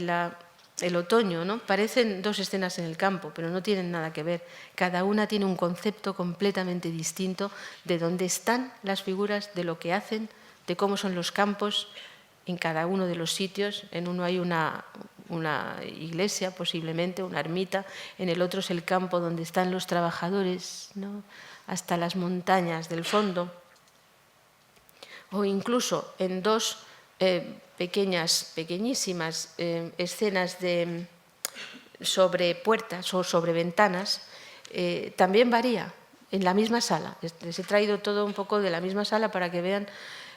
el otoño, ¿no? Parecen dos escenas en el campo, pero no tienen nada que ver. Cada una tiene un concepto completamente distinto de dónde están las figuras, de lo que hacen, de cómo son los campos en cada uno de los sitios. En uno hay una iglesia, posiblemente, una ermita, en el otro es el campo donde están los trabajadores, ¿no? Hasta las montañas del fondo, o incluso en dos pequeñísimas escenas sobre puertas o sobre ventanas, también varía en la misma sala. Les he traído todo un poco de la misma sala para que vean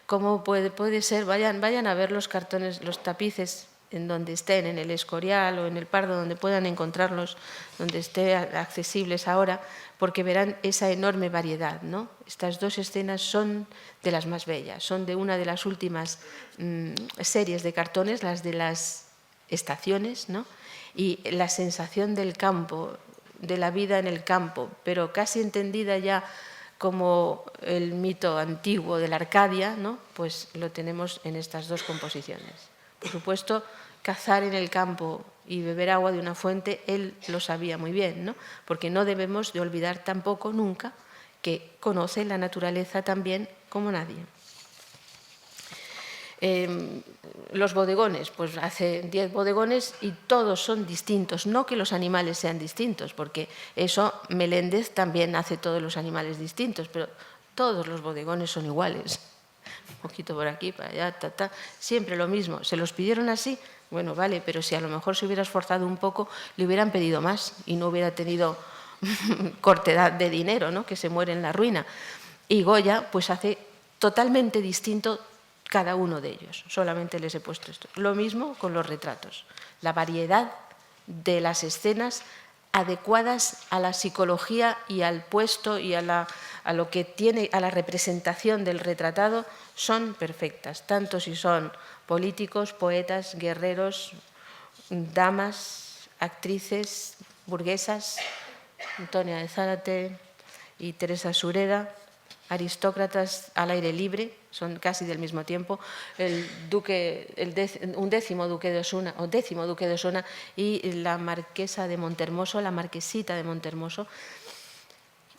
cómo puede ser. Vayan a ver los cartones, los tapices en donde estén, en el Escorial o en el Pardo, donde puedan encontrarlos, donde estén accesibles ahora, porque verán esa enorme variedad, ¿no? Estas dos escenas son de las más bellas, son de una de las últimas series de cartones, las de las estaciones, ¿no? Y la sensación del campo, de la vida en el campo, pero casi entendida ya como el mito antiguo de la Arcadia, ¿no? Pues lo tenemos en estas dos composiciones. Por supuesto, cazar en el campo y beber agua de una fuente, él lo sabía muy bien, ¿no? Porque no debemos de olvidar tampoco nunca que conoce la naturaleza también como nadie. Los bodegones, pues hace 10 bodegones y todos son distintos. No que los animales sean distintos, porque eso Meléndez también hace todos los animales distintos, pero todos los bodegones son iguales. Un poquito por aquí, para allá, siempre lo mismo. ¿Se los pidieron así? Bueno, vale, pero si a lo mejor se hubiera esforzado un poco, le hubieran pedido más y no hubiera tenido cortedad de dinero, ¿no?, que se muere en la ruina. Y Goya pues hace totalmente distinto cada uno de ellos. Solamente les he puesto esto. Lo mismo con los retratos. La variedad de las escenas adecuadas a la psicología y al puesto y a lo que tiene, a la representación del retratado, son perfectas, tanto si son políticos, poetas, guerreros, damas, actrices, burguesas, Antonia de Zárate y Teresa Sureda, aristócratas al aire libre, son casi del mismo tiempo, un décimo duque de Osuna y la marquesa de Montermoso, la marquesita de Montermoso,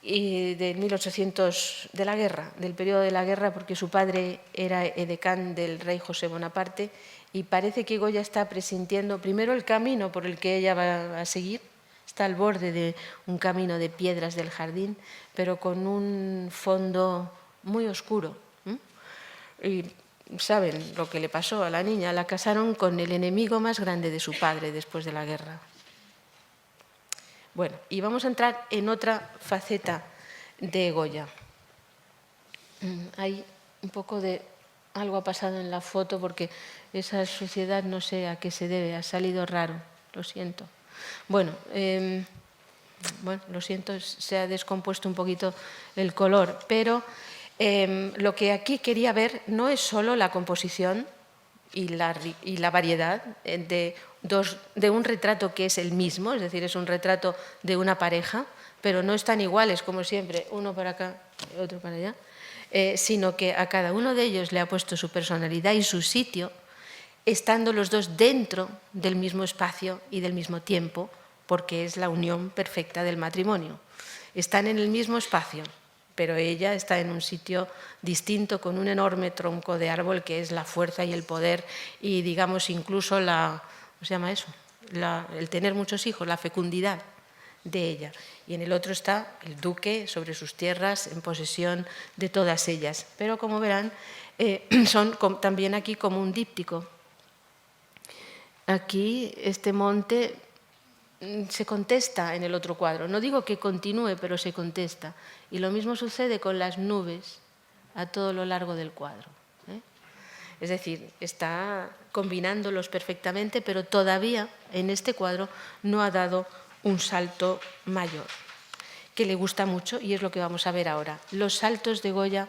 y de 1800, de la guerra, del periodo de la guerra, porque su padre era edecán del rey José Bonaparte, y parece que Goya está presintiendo primero el camino por el que ella va a seguir. Está al borde de un camino de piedras del jardín, pero con un fondo muy oscuro. Y saben lo que le pasó a la niña, la casaron con el enemigo más grande de su padre después de la guerra. Bueno, y vamos a entrar en otra faceta de Goya. Hay un poco de... algo ha pasado en la foto porque esa sociedad no sé a qué se debe, ha salido raro, lo siento. Bueno, lo siento, se ha descompuesto un poquito el color, pero lo que aquí quería ver no es solo la composición y la variedad de un retrato que es el mismo, es decir, es un retrato de una pareja, pero no están iguales, como siempre, uno para acá y otro para allá, sino que a cada uno de ellos le ha puesto su personalidad y su sitio, estando los dos dentro del mismo espacio y del mismo tiempo, porque es la unión perfecta del matrimonio. Están en el mismo espacio, pero ella está en un sitio distinto, con un enorme tronco de árbol que es la fuerza y el poder y, digamos, incluso ¿cómo se llama eso? El tener muchos hijos, la fecundidad de ella. Y en el otro está el duque sobre sus tierras, en posesión de todas ellas. Pero, como verán, son también aquí como un díptico. Aquí este monte se contesta en el otro cuadro. No digo que continúe, pero se contesta. Y lo mismo sucede con las nubes a todo lo largo del cuadro. Es decir, está combinándolos perfectamente, pero todavía en este cuadro no ha dado un salto mayor, que le gusta mucho y es lo que vamos a ver ahora. Los saltos de Goya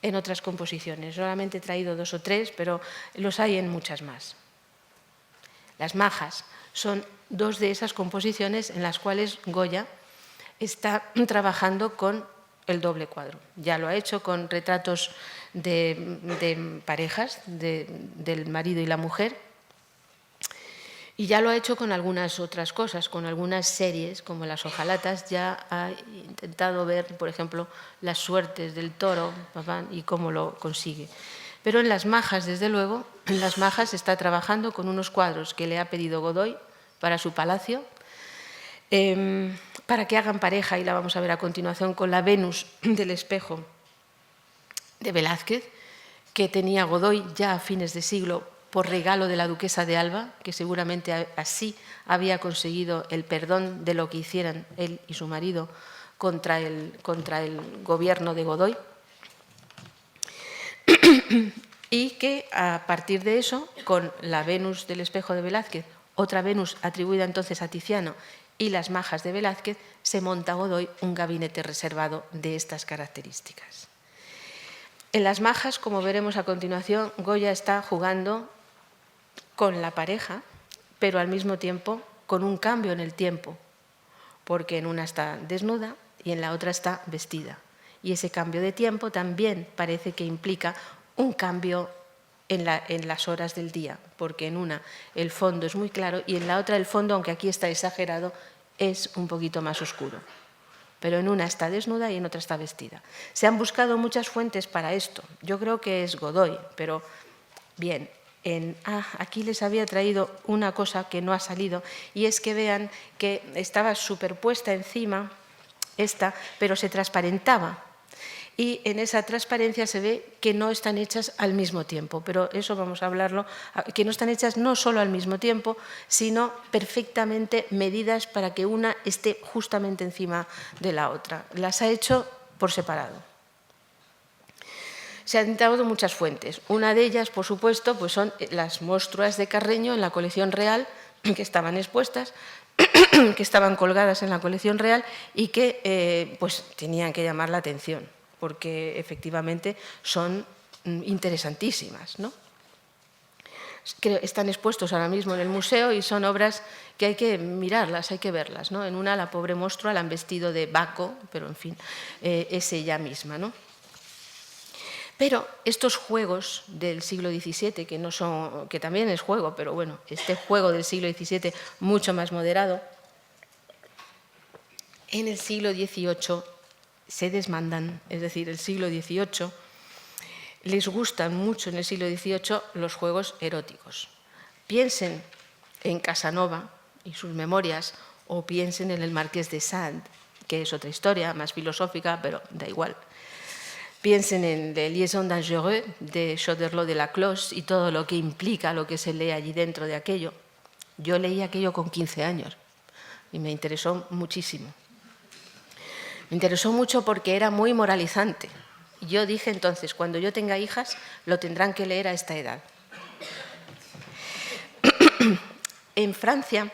en otras composiciones. Solamente he traído 2 o 3, pero los hay en muchas más. Las majas son 2 de esas composiciones en las cuales Goya está trabajando con el doble cuadro. Ya lo ha hecho con retratos de parejas, del marido y la mujer, y ya lo ha hecho con algunas otras cosas, con algunas series, como las hojalatas. Ya ha intentado ver, por ejemplo, las suertes del toro y cómo lo consigue. Pero en las majas, desde luego, en las majas está trabajando con unos cuadros que le ha pedido Godoy para su palacio, para que hagan pareja, y la vamos a ver a continuación, con la Venus del espejo de Velázquez, que tenía Godoy ya a fines de siglo por regalo de la duquesa de Alba, que seguramente así había conseguido el perdón de lo que hicieran él y su marido contra el gobierno de Godoy. Y que a partir de eso, con la Venus del espejo de Velázquez, otra Venus atribuida entonces a Tiziano, y las majas de Velázquez, se monta Godoy un gabinete reservado de estas características. En las majas, como veremos a continuación, Goya está jugando con la pareja, pero al mismo tiempo con un cambio en el tiempo, porque en una está desnuda y en la otra está vestida. Y ese cambio de tiempo también parece que implica un cambio en las horas del día, porque en una el fondo es muy claro y en la otra el fondo, aunque aquí está exagerado, es un poquito más oscuro. Pero en una está desnuda y en otra está vestida. Se han buscado muchas fuentes para esto. Yo creo que es Godoy, pero Bien, aquí les había traído una cosa que no ha salido, y es que vean que estaba superpuesta encima esta, pero se transparentaba. Y en esa transparencia se ve que no están hechas al mismo tiempo, pero eso vamos a hablarlo, que no están hechas no solo al mismo tiempo, sino perfectamente medidas para que una esté justamente encima de la otra. Las ha hecho por separado. Se han dado muchas fuentes. Una de ellas, por supuesto, pues son las monstruas de Carreño en la colección real, que estaban expuestas, que estaban colgadas en la colección real y que pues tenían que llamar la atención, porque efectivamente son interesantísimas, ¿no? Están expuestos ahora mismo en el museo y son obras que hay que mirarlas, hay que verlas, ¿no? En una, la pobre monstrua la han vestido de Baco, pero en fin, es ella misma, ¿no? Pero estos juegos del siglo XVII, que también es juego, pero bueno, este juego del siglo XVII mucho más moderado, en el siglo XVIII se desmandan, es decir, el siglo XVIII les gustan mucho en el siglo XVIII los juegos eróticos. Piensen en Casanova y sus memorias, o piensen en el Marqués de Sade, que es otra historia, más filosófica, pero da igual. Piensen en Les Liaisons dangereuses de Choderlos de la Cloche y todo lo que implica, lo que se lee allí dentro de aquello. Yo leí aquello con 15 años y me interesó muchísimo. Me interesó mucho porque era muy moralizante. Yo dije entonces, cuando yo tenga hijas, lo tendrán que leer a esta edad. En Francia,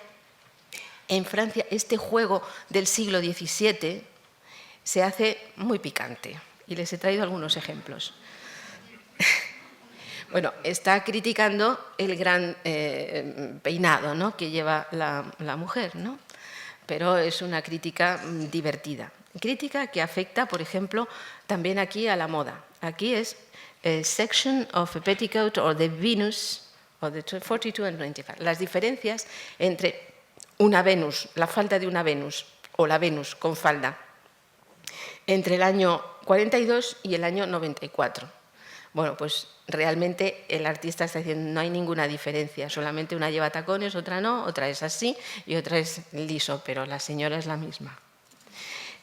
este juego del siglo XVII se hace muy picante. Y les he traído algunos ejemplos. Bueno, está criticando el gran peinado, ¿no?, que lleva la mujer, ¿no? Pero es una crítica divertida. Crítica que afecta, por ejemplo, también aquí a la moda. Aquí es section of a petticoat or the Venus of the 42 and 25. Las diferencias entre una Venus, la falda de una Venus o la Venus con falda, entre el año 42 y el año 94. Bueno, pues realmente el artista está diciendo no hay ninguna diferencia, solamente una lleva tacones, otra no, otra es así y otra es liso, pero la señora es la misma.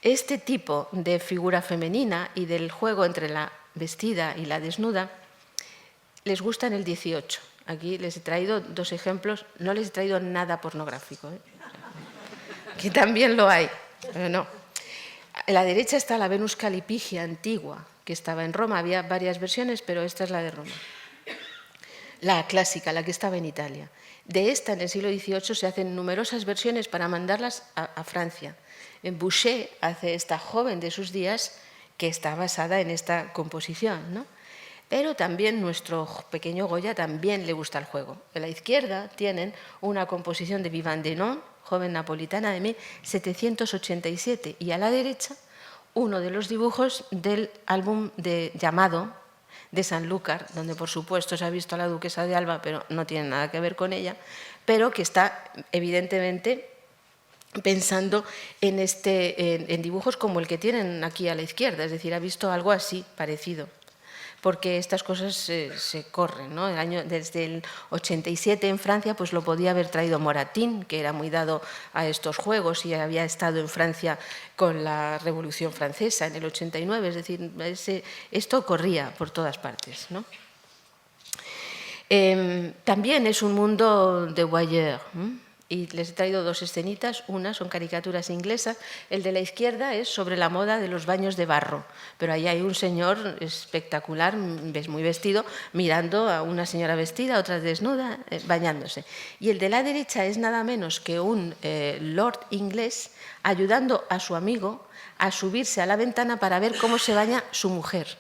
Este tipo de figura femenina y del juego entre la vestida y la desnuda les gusta en el 18. Aquí les he traído dos ejemplos, no les he traído nada pornográfico, que también lo hay, pero no. A la derecha está la Venus Calipigia antigua, que estaba en Roma. Había varias versiones, pero esta es la de Roma. La clásica, la que estaba en Italia. De esta, en el siglo XVIII, se hacen numerosas versiones para mandarlas a Francia. Boucher hace esta joven de sus días que está basada en esta composición, ¿no? Pero también nuestro pequeño Goya también le gusta el juego. A la izquierda tienen una composición de Vivant Denon, joven napolitana de 1787, y a la derecha uno de los dibujos del álbum llamado de Sanlúcar, donde por supuesto se ha visto a la duquesa de Alba, pero no tiene nada que ver con ella, pero que está evidentemente pensando en dibujos como el que tienen aquí a la izquierda, es decir, ha visto algo así, parecido, porque estas cosas se corren, ¿no? Desde el 87 en Francia pues lo podía haber traído Moratín, que era muy dado a estos juegos y había estado en Francia con la Revolución Francesa en el 89, es decir, esto corría por todas partes, ¿no? También es un mundo de voyeur, y les he traído dos escenitas. Una son caricaturas inglesas. El de la izquierda es sobre la moda de los baños de barro, pero ahí hay un señor espectacular, muy vestido, mirando a una señora vestida, otra desnuda, bañándose. Y el de la derecha es nada menos que un lord inglés ayudando a su amigo a subirse a la ventana para ver cómo se baña su mujer.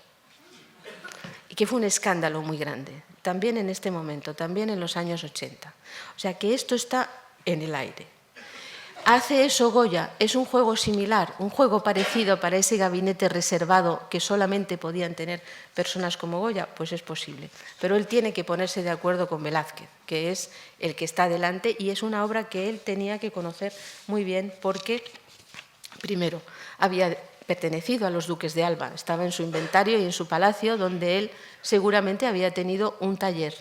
Y que fue un escándalo muy grande, también en este momento, también en los años 80. O sea que esto está en el aire. ¿Hace eso Goya? ¿Es un juego similar, un juego parecido para ese gabinete reservado que solamente podían tener personas como Goya? Pues es posible. Pero él tiene que ponerse de acuerdo con Velázquez, que es el que está delante, y es una obra que él tenía que conocer muy bien porque, primero, había pertenecido a los duques de Alba. Estaba en su inventario y en su palacio, donde él seguramente había tenido un taller.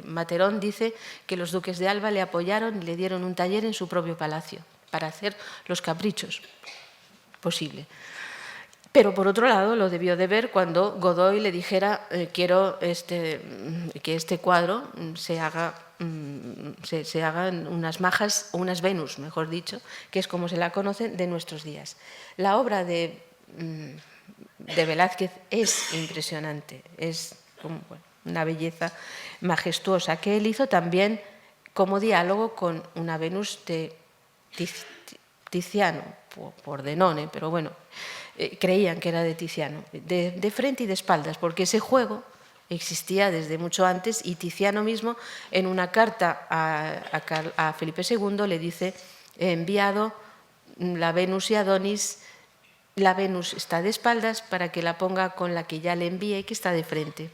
Materón dice que los duques de Alba le apoyaron y le dieron un taller en su propio palacio para hacer los caprichos posible. Pero por otro lado lo debió de ver cuando Godoy le dijera quiero que este cuadro se hagan unas majas o unas Venus, mejor dicho, que es como se la conocen de nuestros días. La obra de Velázquez es impresionante, es como, bueno, una belleza majestuosa que él hizo también como diálogo con una Venus de Tiziano, por Denone, pero bueno, creían que era de Tiziano, de frente y de espaldas, porque ese juego existía desde mucho antes y Tiziano mismo en una carta a Felipe II le dice: he enviado la Venus y Adonis, la Venus está de espaldas para que la ponga con la que ya le envié, que está de frente.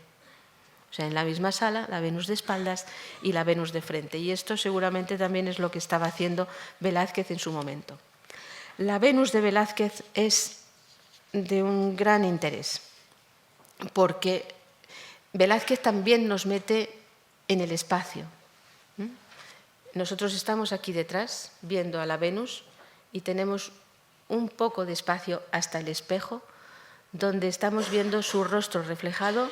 O sea, en la misma sala, la Venus de espaldas y la Venus de frente. Y esto seguramente también es lo que estaba haciendo Velázquez en su momento. La Venus de Velázquez es de un gran interés, porque Velázquez también nos mete en el espacio. Nosotros estamos aquí detrás viendo a la Venus y tenemos un poco de espacio hasta el espejo, donde estamos viendo su rostro reflejado,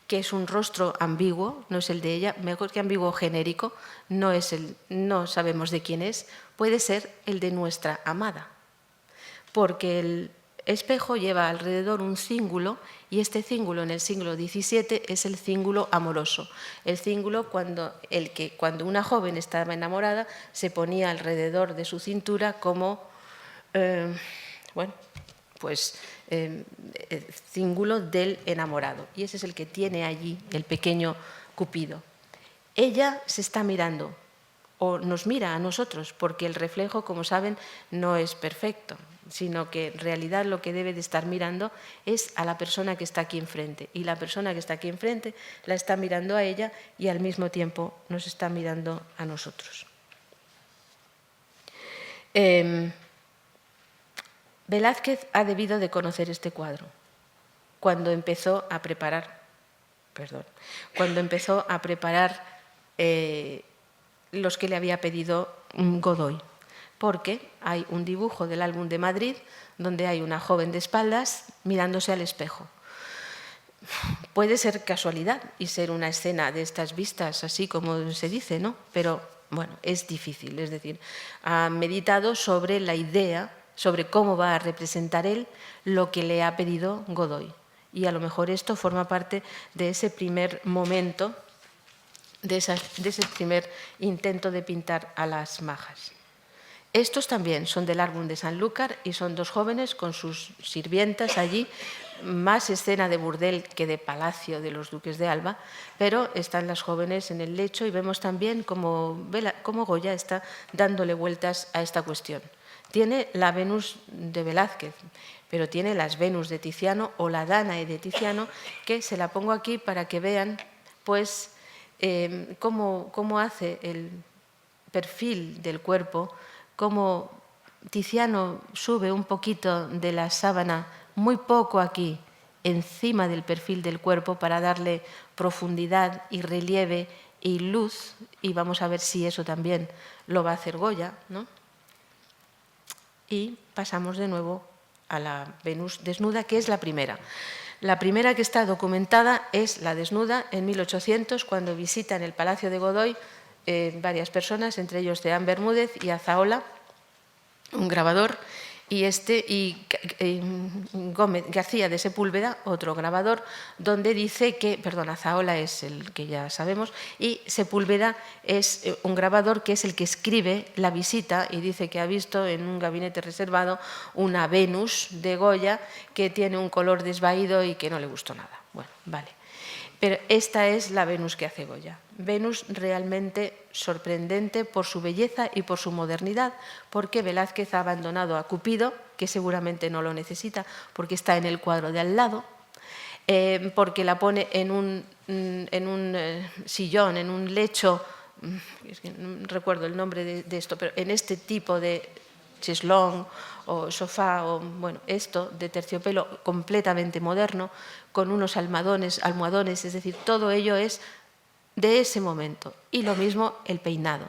que es un rostro ambiguo, no es el de ella, mejor que ambiguo, genérico, no sabemos de quién es, puede ser el de nuestra amada, porque el espejo lleva alrededor un cíngulo y este cíngulo en el siglo XVII es el cíngulo amoroso, el cíngulo cuando una joven estaba enamorada se ponía alrededor de su cintura como, cíngulo del enamorado, y ese es el que tiene allí el pequeño Cupido. Ella se está mirando o nos mira a nosotros, porque el reflejo, como saben, no es perfecto, sino que en realidad lo que debe de estar mirando es a la persona que está aquí enfrente, y la persona que está aquí enfrente la está mirando a ella y al mismo tiempo nos está mirando a nosotros. Velázquez ha debido de conocer este cuadro cuando empezó a preparar los que le había pedido Godoy, porque hay un dibujo del álbum de Madrid donde hay una joven de espaldas mirándose al espejo. Puede ser casualidad y ser una escena de estas vistas, así como se dice, ¿no? Pero bueno, es difícil, es decir, ha meditado sobre la idea, sobre cómo va a representar él lo que le ha pedido Godoy. Y a lo mejor esto forma parte de ese primer momento, de ese primer intento de pintar a las majas. Estos también son del álbum de Sanlúcar y son dos jóvenes con sus sirvientas allí, más escena de burdel que de palacio de los duques de Alba, pero están las jóvenes en el lecho y vemos también cómo Goya está dándole vueltas a esta cuestión. Tiene la Venus de Velázquez, pero tiene las Venus de Tiziano o la Danae de Tiziano, que se la pongo aquí para que vean pues, cómo hace el perfil del cuerpo, cómo Tiziano sube un poquito de la sábana, muy poco aquí, encima del perfil del cuerpo para darle profundidad y relieve y luz, y vamos a ver si eso también lo va a hacer Goya, ¿no? Y pasamos de nuevo a la Venus desnuda, que es la primera. La primera que está documentada es la desnuda en 1800, cuando visitan el Palacio de Godoy varias personas, entre ellos Deán Bermúdez y Azaola, un grabador, y Gómez García de Sepúlveda, otro grabador, donde dice que, Azaola es el que ya sabemos, y Sepúlveda es un grabador que es el que escribe la visita y dice que ha visto en un gabinete reservado una Venus de Goya que tiene un color desvaído y que no le gustó nada. Bueno, vale. Pero esta es la Venus que hace Goya. Venus realmente sorprendente por su belleza y por su modernidad, porque Velázquez ha abandonado a Cupido, que seguramente no lo necesita, porque está en el cuadro de al lado, porque la pone en un sillón, en un lecho, es que no recuerdo el nombre de esto, pero en este tipo de cheslón o sofá, o bueno, esto de terciopelo completamente moderno, con unos almohadones, es decir, todo ello es de ese momento. Y lo mismo el peinado,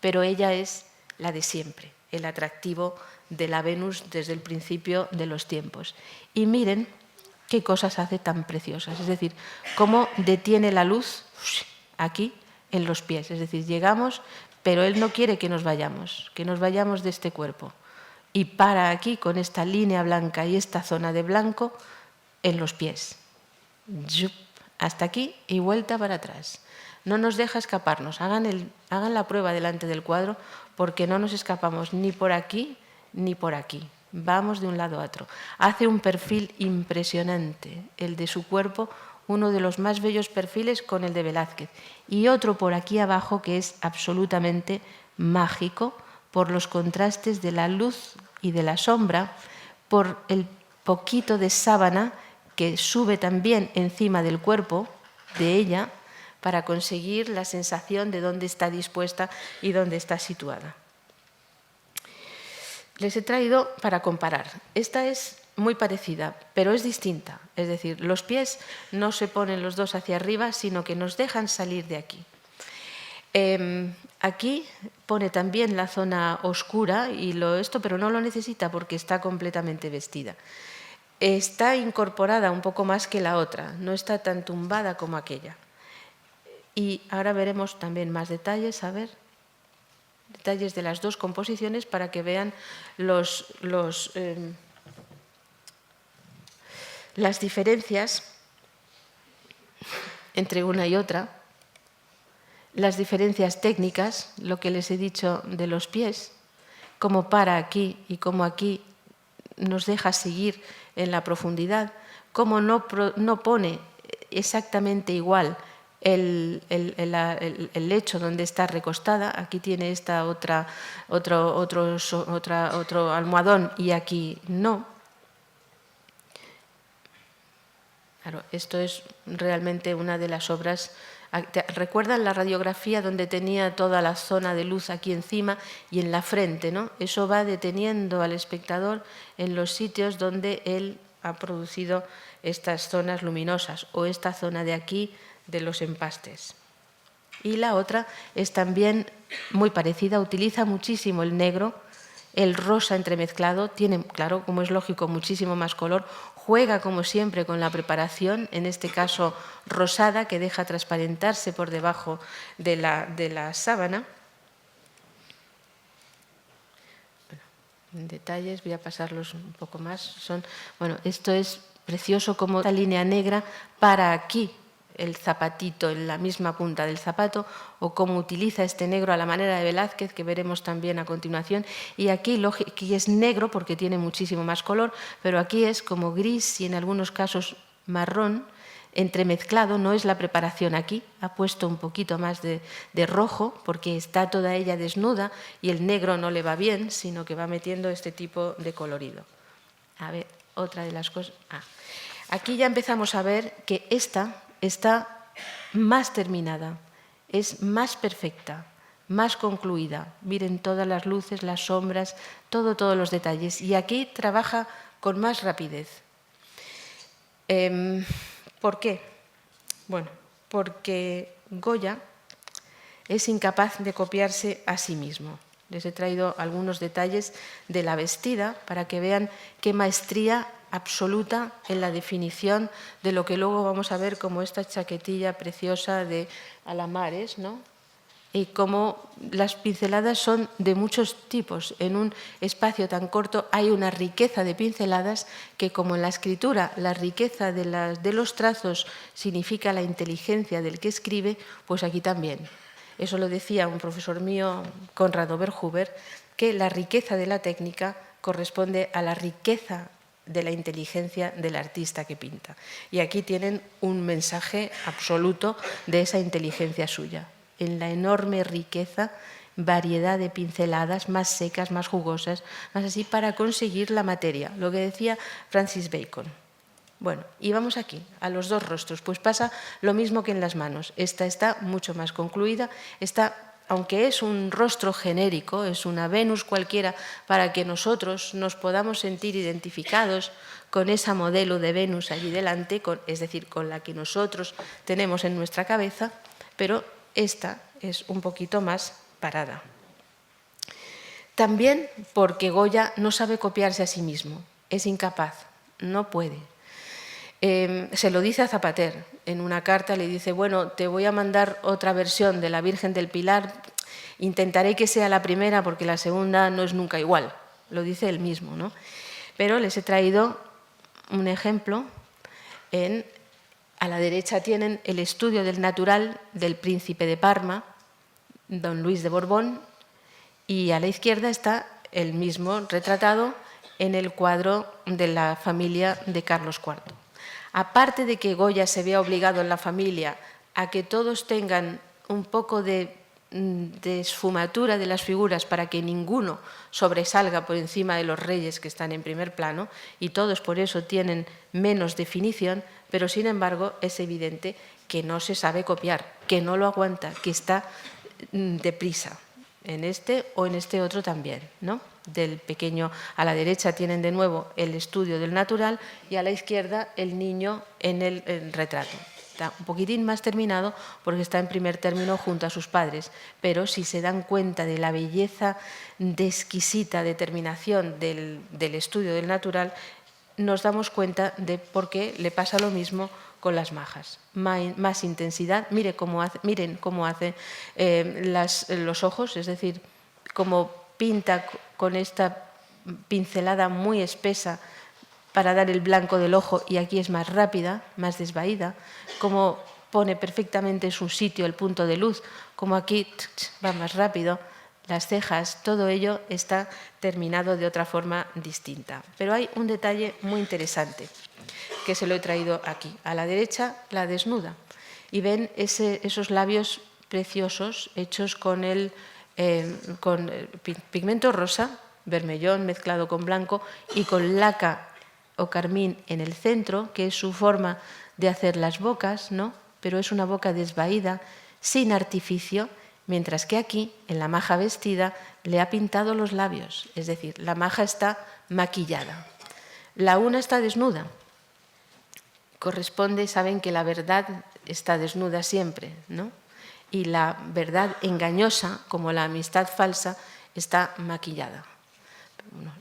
pero ella es la de siempre, el atractivo de la Venus desde el principio de los tiempos. Y miren qué cosas hace tan preciosas, es decir, cómo detiene la luz aquí en los pies, es decir, llegamos, pero él no quiere que nos vayamos de este cuerpo. Y para aquí con esta línea blanca y esta zona de blanco en los pies. Hasta aquí y vuelta para atrás. No nos deja escaparnos. Hagan la prueba delante del cuadro porque no nos escapamos ni por aquí ni por aquí. Vamos de un lado a otro. Hace un perfil impresionante, el de su cuerpo, uno de los más bellos perfiles con el de Velázquez. Y otro por aquí abajo que es absolutamente mágico por los contrastes de la luz y de la sombra, por el poquito de sábana que sube también encima del cuerpo de ella para conseguir la sensación de dónde está dispuesta y dónde está situada. Les he traído para comparar. Esta es muy parecida, pero es distinta. Es decir, los pies no se ponen los dos hacia arriba, sino que nos dejan salir de aquí. Aquí pone también la zona oscura, pero no lo necesita porque está completamente vestida. Está incorporada un poco más que la otra, no está tan tumbada como aquella. Y ahora veremos también más detalles, detalles de las dos composiciones para que vean las diferencias entre una y otra, las diferencias técnicas, lo que les he dicho de los pies, cómo para aquí y cómo aquí nos deja seguir en la profundidad, cómo no pone exactamente igual el lecho donde está recostada. Aquí tiene esta otro almohadón y aquí no. Claro, esto es realmente una de las obras. ¿Recuerdan la radiografía donde tenía toda la zona de luz aquí encima y en la frente, ¿no? Eso va deteniendo al espectador en los sitios donde él ha producido estas zonas luminosas o esta zona de aquí de los empastes. Y la otra es también muy parecida, utiliza muchísimo el negro, el rosa entremezclado, tiene, claro, como es lógico, muchísimo más color, juega como siempre con la preparación, en este caso rosada, que deja transparentarse por debajo de la sábana. Bueno, en detalles voy a pasarlos un poco más. Esto es precioso como esta línea negra para aquí el zapatito en la misma punta del zapato, o cómo utiliza este negro a la manera de Velázquez, que veremos también a continuación. Y aquí es negro porque tiene muchísimo más color, pero aquí es como gris y en algunos casos marrón, entremezclado. No es la preparación aquí, ha puesto un poquito más de rojo porque está toda ella desnuda y el negro no le va bien, sino que va metiendo este tipo de colorido. A ver, otra de las cosas. Aquí ya empezamos a ver que esta está más terminada, es más perfecta, más concluida. Miren todas las luces, las sombras, todos los detalles. Y aquí trabaja con más rapidez. ¿Por qué? Bueno, porque Goya es incapaz de copiarse a sí mismo. Les he traído algunos detalles de la vestida para que vean qué maestría absoluta en la definición de lo que luego vamos a ver como esta chaquetilla preciosa de Alamares, ¿no? Y cómo las pinceladas son de muchos tipos. En un espacio tan corto hay una riqueza de pinceladas que, como en la escritura la riqueza de los trazos significa la inteligencia del que escribe, pues aquí también. Eso lo decía un profesor mío, Konrad Oberhuber, que la riqueza de la técnica corresponde a la riqueza de la inteligencia del artista que pinta. Y aquí tienen un mensaje absoluto de esa inteligencia suya, en la enorme riqueza, variedad de pinceladas más secas, más jugosas, más así, para conseguir la materia, lo que decía Francis Bacon. Bueno, y vamos aquí, a los dos rostros, pues pasa lo mismo que en las manos. Esta está mucho más concluida, está aunque es un rostro genérico, es una Venus cualquiera, para que nosotros nos podamos sentir identificados con esa modelo de Venus allí delante, es decir, con la que nosotros tenemos en nuestra cabeza, pero esta es un poquito más parada. También porque Goya no sabe copiarse a sí mismo, es incapaz, no puede. Se lo dice a Zapater, en una carta le dice, bueno, te voy a mandar otra versión de la Virgen del Pilar, intentaré que sea la primera porque la segunda no es nunca igual, lo dice él mismo, ¿no? Pero les he traído un ejemplo. A la derecha tienen el estudio del natural del príncipe de Parma, don Luis de Borbón, y a la izquierda está el mismo retratado en el cuadro de la familia de Carlos IV. Aparte de que Goya se vea obligado en la familia a que todos tengan un poco de esfumatura de las figuras para que ninguno sobresalga por encima de los reyes que están en primer plano, y todos por eso tienen menos definición, pero sin embargo es evidente que no se sabe copiar, que no lo aguanta, que está deprisa. En este o en este otro también, ¿no? Del pequeño a la derecha tienen de nuevo el estudio del natural y a la izquierda el niño en el retrato. Está un poquitín más terminado porque está en primer término junto a sus padres, pero si se dan cuenta de la belleza de exquisita determinación del estudio del natural, nos damos cuenta de por qué le pasa lo mismo con las majas. Más intensidad, miren cómo hace los ojos, es decir, cómo pinta con esta pincelada muy espesa para dar el blanco del ojo, y aquí es más rápida, más desvaída, cómo pone perfectamente en su sitio el punto de luz, como aquí va más rápido, las cejas, todo ello está terminado de otra forma distinta. Pero hay un detalle muy interesante que se lo he traído aquí. A la derecha, la desnuda. Y ven esos labios preciosos hechos con pigmento rosa, vermellón mezclado con blanco, y con laca o carmín en el centro, que es su forma de hacer las bocas, ¿no? Pero es una boca desvaída, sin artificio, mientras que aquí, en la maja vestida, le ha pintado los labios, es decir, la maja está maquillada. La una está desnuda. Corresponde, saben que la verdad está desnuda siempre, ¿no? Y la verdad engañosa, como la amistad falsa, está maquillada.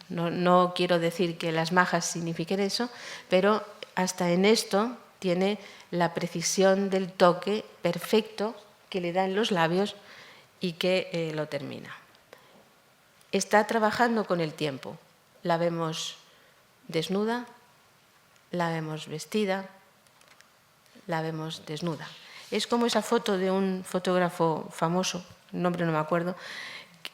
No quiero decir que las majas signifiquen eso, pero hasta en esto tiene la precisión del toque perfecto que le da en los labios y que lo termina. Está trabajando con el tiempo. La vemos desnuda, la vemos vestida, la vemos desnuda. Es como esa foto de un fotógrafo famoso, el nombre no me acuerdo,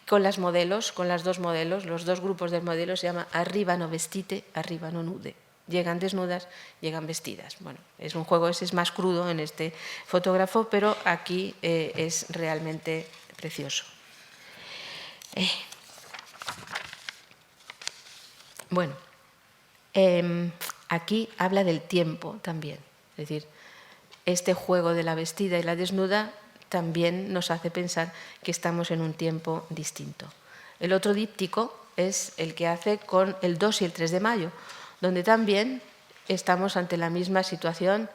con las modelos, con las dos modelos, los dos grupos de modelos, se llama arriba no vestite, arriba no nude. Llegan desnudas, llegan vestidas. Bueno, es un juego, ese es más crudo en este fotógrafo, pero aquí es realmente precioso. Bueno, aquí habla del tiempo también. Es decir, este juego de la vestida y la desnuda también nos hace pensar que estamos en un tiempo distinto. El otro díptico es el que hace con el 2 y el 3 de mayo, donde también estamos ante la misma situación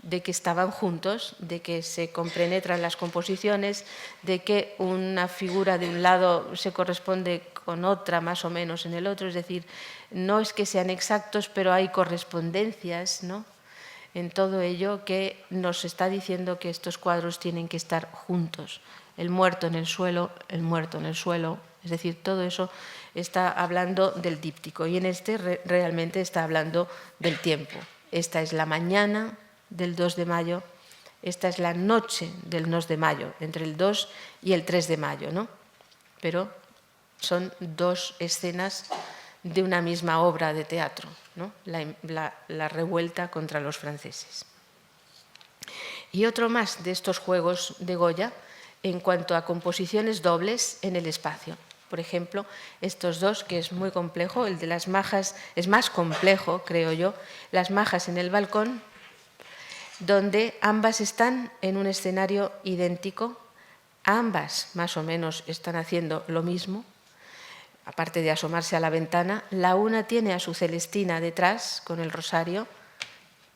de que estaban juntos, de que se compenetran las composiciones, de que una figura de un lado se corresponde con otra más o menos en el otro, es decir, no es que sean exactos, pero hay correspondencias, ¿no?, en todo ello que nos está diciendo que estos cuadros tienen que estar juntos. El muerto en el suelo, el muerto en el suelo, es decir, todo eso está hablando del díptico, y en este realmente está hablando del tiempo. Esta es la mañana del 2 de mayo, esta es la noche del 2 de mayo, entre el 2 y el 3 de mayo, ¿no? Pero son dos escenas de una misma obra de teatro, ¿no? La revuelta contra los franceses. Y otro más de estos juegos de Goya en cuanto a composiciones dobles en el espacio. Por ejemplo, estos dos, que es muy complejo, el de las majas es más complejo, creo yo, las majas en el balcón, donde ambas están en un escenario idéntico, Ambas más o menos están haciendo lo mismo, aparte de asomarse a la ventana. La una tiene a su Celestina detrás con el rosario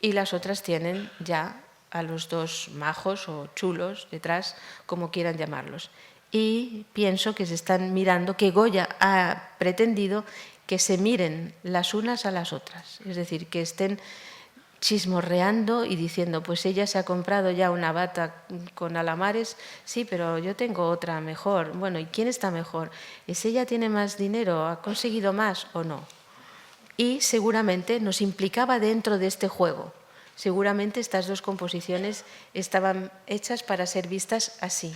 y las otras tienen ya a los dos majos o chulos detrás, como quieran llamarlos. Y pienso que se están mirando, que Goya ha pretendido que se miren las unas a las otras, es decir, que estén chismorreando y diciendo, pues ella se ha comprado ya una bata con alamares, sí, pero yo tengo otra mejor. Bueno, ¿y quién está mejor? ¿Es ella tiene más dinero? ¿Ha conseguido más o no? Y seguramente nos implicaba dentro de este juego. Seguramente estas dos composiciones estaban hechas para ser vistas así.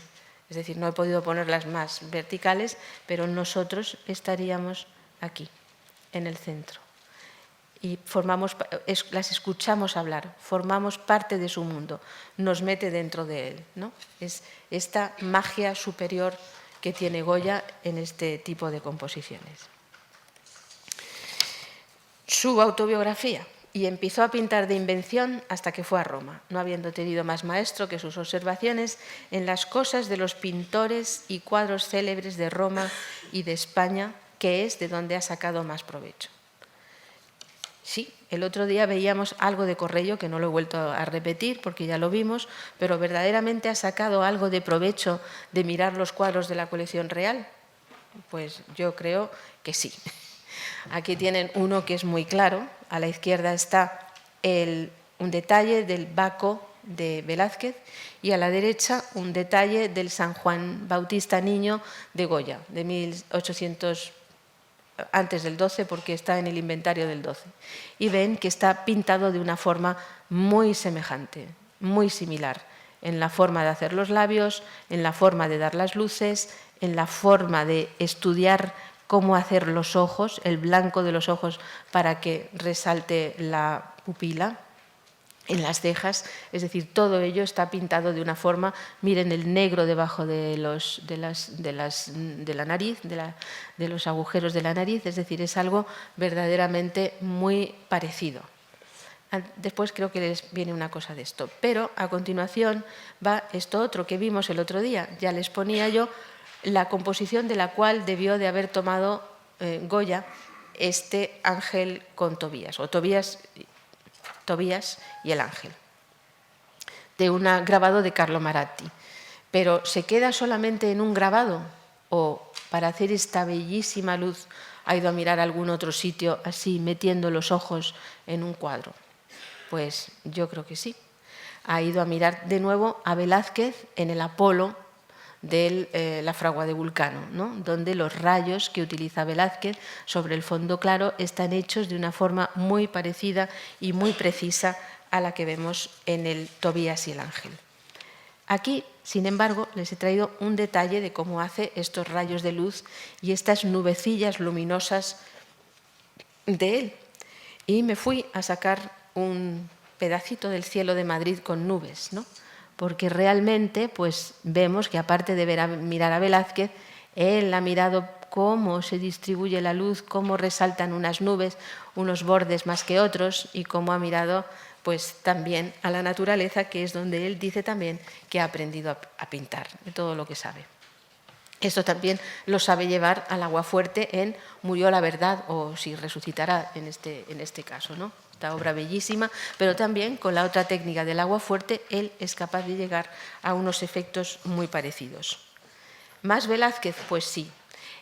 Es decir, no he podido ponerlas más verticales, pero nosotros estaríamos aquí, en el centro. Y las escuchamos hablar, formamos parte de su mundo, nos mete dentro de él, ¿no? Es esta magia superior que tiene Goya en este tipo de composiciones. Su autobiografía. Y empezó a pintar de invención hasta que fue a Roma, no habiendo tenido más maestro que sus observaciones en las cosas de los pintores y cuadros célebres de Roma y de España, que es de donde ha sacado más provecho. Sí, el otro día veíamos algo de Correggio, que no lo he vuelto a repetir porque ya lo vimos, pero ¿verdaderamente ha sacado algo de provecho de mirar los cuadros de la colección real? Pues yo creo que sí. Aquí tienen uno que es muy claro. A la izquierda está un detalle del Baco de Velázquez y a la derecha un detalle del San Juan Bautista Niño de Goya, de 1800, antes del 12, porque está en el inventario del 12. Y ven que está pintado de una forma muy semejante, muy similar, en la forma de hacer los labios, en la forma de dar las luces, en la forma de estudiar cómo hacer los ojos, el blanco de los ojos para que resalte la pupila, en las cejas, es decir, todo ello está pintado de una forma. Miren el negro debajo de la nariz, de los agujeros de la nariz, es decir, es algo verdaderamente muy parecido. Después creo que les viene una cosa de esto, pero a continuación va esto otro que vimos el otro día. Ya les ponía yo la composición de la cual debió de haber tomado Goya este ángel con Tobías, o Tobías y el ángel, de un grabado de Carlo Maratti. Pero ¿se queda solamente en un grabado? ¿O para hacer esta bellísima luz ha ido a mirar a algún otro sitio así, metiendo los ojos en un cuadro? Pues yo creo que sí. Ha ido a mirar de nuevo a Velázquez en el Apolo de la fragua de Vulcano, ¿no? Donde los rayos que utiliza Velázquez sobre el fondo claro están hechos de una forma muy parecida y muy precisa a la que vemos en el Tobías y el ángel. Aquí, sin embargo, les he traído un detalle de cómo hace estos rayos de luz y estas nubecillas luminosas de él. Y me fui a sacar un pedacito del cielo de Madrid con nubes, ¿no? Porque realmente pues, vemos que aparte de mirar a Velázquez, él ha mirado cómo se distribuye la luz, cómo resaltan unas nubes, unos bordes más que otros, y cómo ha mirado pues, también a la naturaleza, que es donde él dice también que ha aprendido a pintar, de todo lo que sabe. Esto también lo sabe llevar al Aguafuerte en Murió la verdad, o si resucitará en este caso, ¿no? Esta obra bellísima, pero también con la otra técnica del Aguafuerte, él es capaz de llegar a unos efectos muy parecidos. ¿Más Velázquez? Pues sí.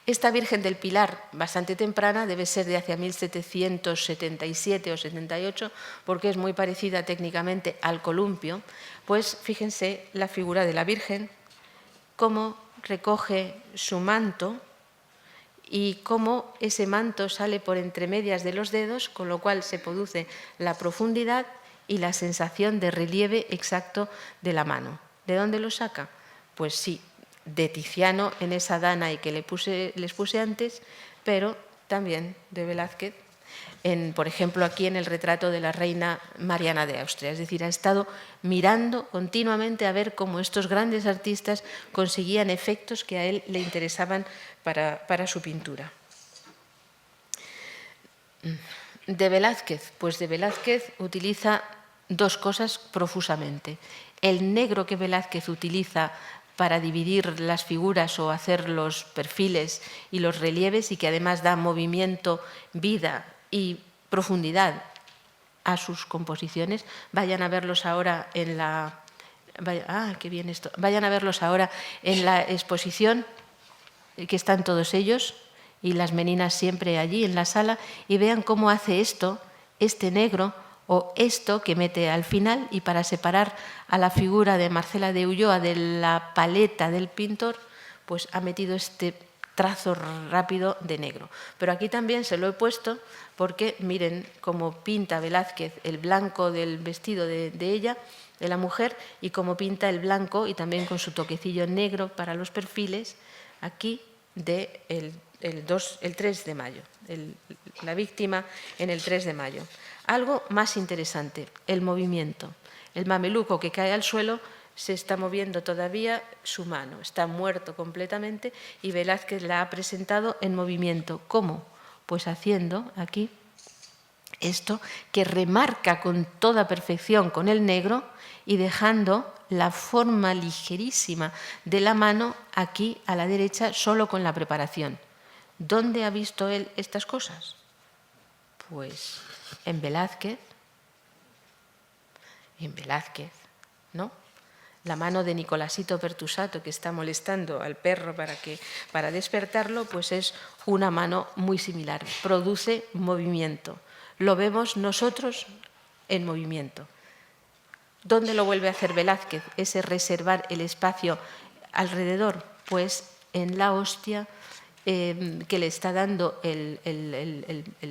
Esta Virgen del Pilar, bastante temprana, debe ser de hacia 1777 o 78, porque es muy parecida técnicamente al columpio. Pues fíjense la figura de la Virgen, cómo recoge su manto y cómo ese manto sale por entre medias de los dedos, con lo cual se produce la profundidad y la sensación de relieve exacto de la mano. ¿De dónde lo saca? Pues sí, de Tiziano en esa Danae que les puse antes, pero también de Velázquez, por ejemplo, aquí en el retrato de la reina Mariana de Austria. Es decir, ha estado mirando continuamente a ver cómo estos grandes artistas conseguían efectos que a él le interesaban para su pintura. De Velázquez, pues de Velázquez utiliza dos cosas profusamente. El negro que Velázquez utiliza para dividir las figuras o hacer los perfiles y los relieves, y que además da movimiento, vida y profundidad a sus composiciones. Vayan a verlos ahora en la... qué bien esto. Vayan a verlos ahora en la exposición, que están todos ellos, y las meninas siempre allí en la sala, y vean cómo hace esto, este negro, o esto que mete al final, y para separar a la figura de Marcela de Ulloa de la paleta del pintor, pues ha metido este trazo rápido de negro. Pero aquí también se lo he puesto porque miren cómo pinta Velázquez el blanco del vestido de ella, de la mujer, y cómo pinta el blanco, y también con su toquecillo negro para los perfiles, aquí del el 3 de mayo, la víctima en el 3 de mayo. Algo más interesante, el movimiento. El mameluco que cae al suelo se está moviendo todavía su mano, está muerto completamente, y Velázquez la ha presentado en movimiento. ¿Cómo? Pues haciendo aquí esto que remarca con toda perfección con el negro y dejando la forma ligerísima de la mano aquí a la derecha solo con la preparación. ¿Dónde ha visto él estas cosas? Pues en Velázquez, ¿no? La mano de Nicolasito Pertusato, que está molestando al perro para despertarlo, pues es una mano muy similar, produce movimiento. Lo vemos nosotros en movimiento. ¿Dónde lo vuelve a hacer Velázquez? Ese reservar el espacio alrededor, pues en la hostia que le está dando el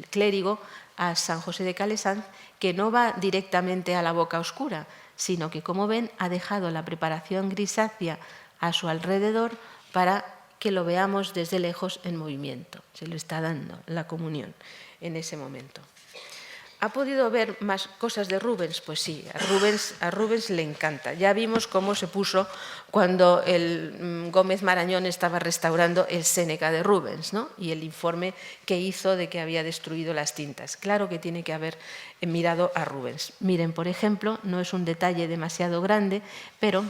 clérigo a San José de Calesanz, que no va directamente a la boca oscura, sino que, como ven, ha dejado la preparación grisácea a su alrededor para que lo veamos desde lejos en movimiento. Se lo está dando la comunión en ese momento. ¿Ha podido ver más cosas de Rubens? Pues sí, a Rubens le encanta. Ya vimos cómo se puso cuando el Gómez Marañón estaba restaurando el Séneca de Rubens, ¿no? Y el informe que hizo de que había destruido las tintas. Claro que tiene que haber mirado a Rubens. Miren, por ejemplo, no es un detalle demasiado grande, pero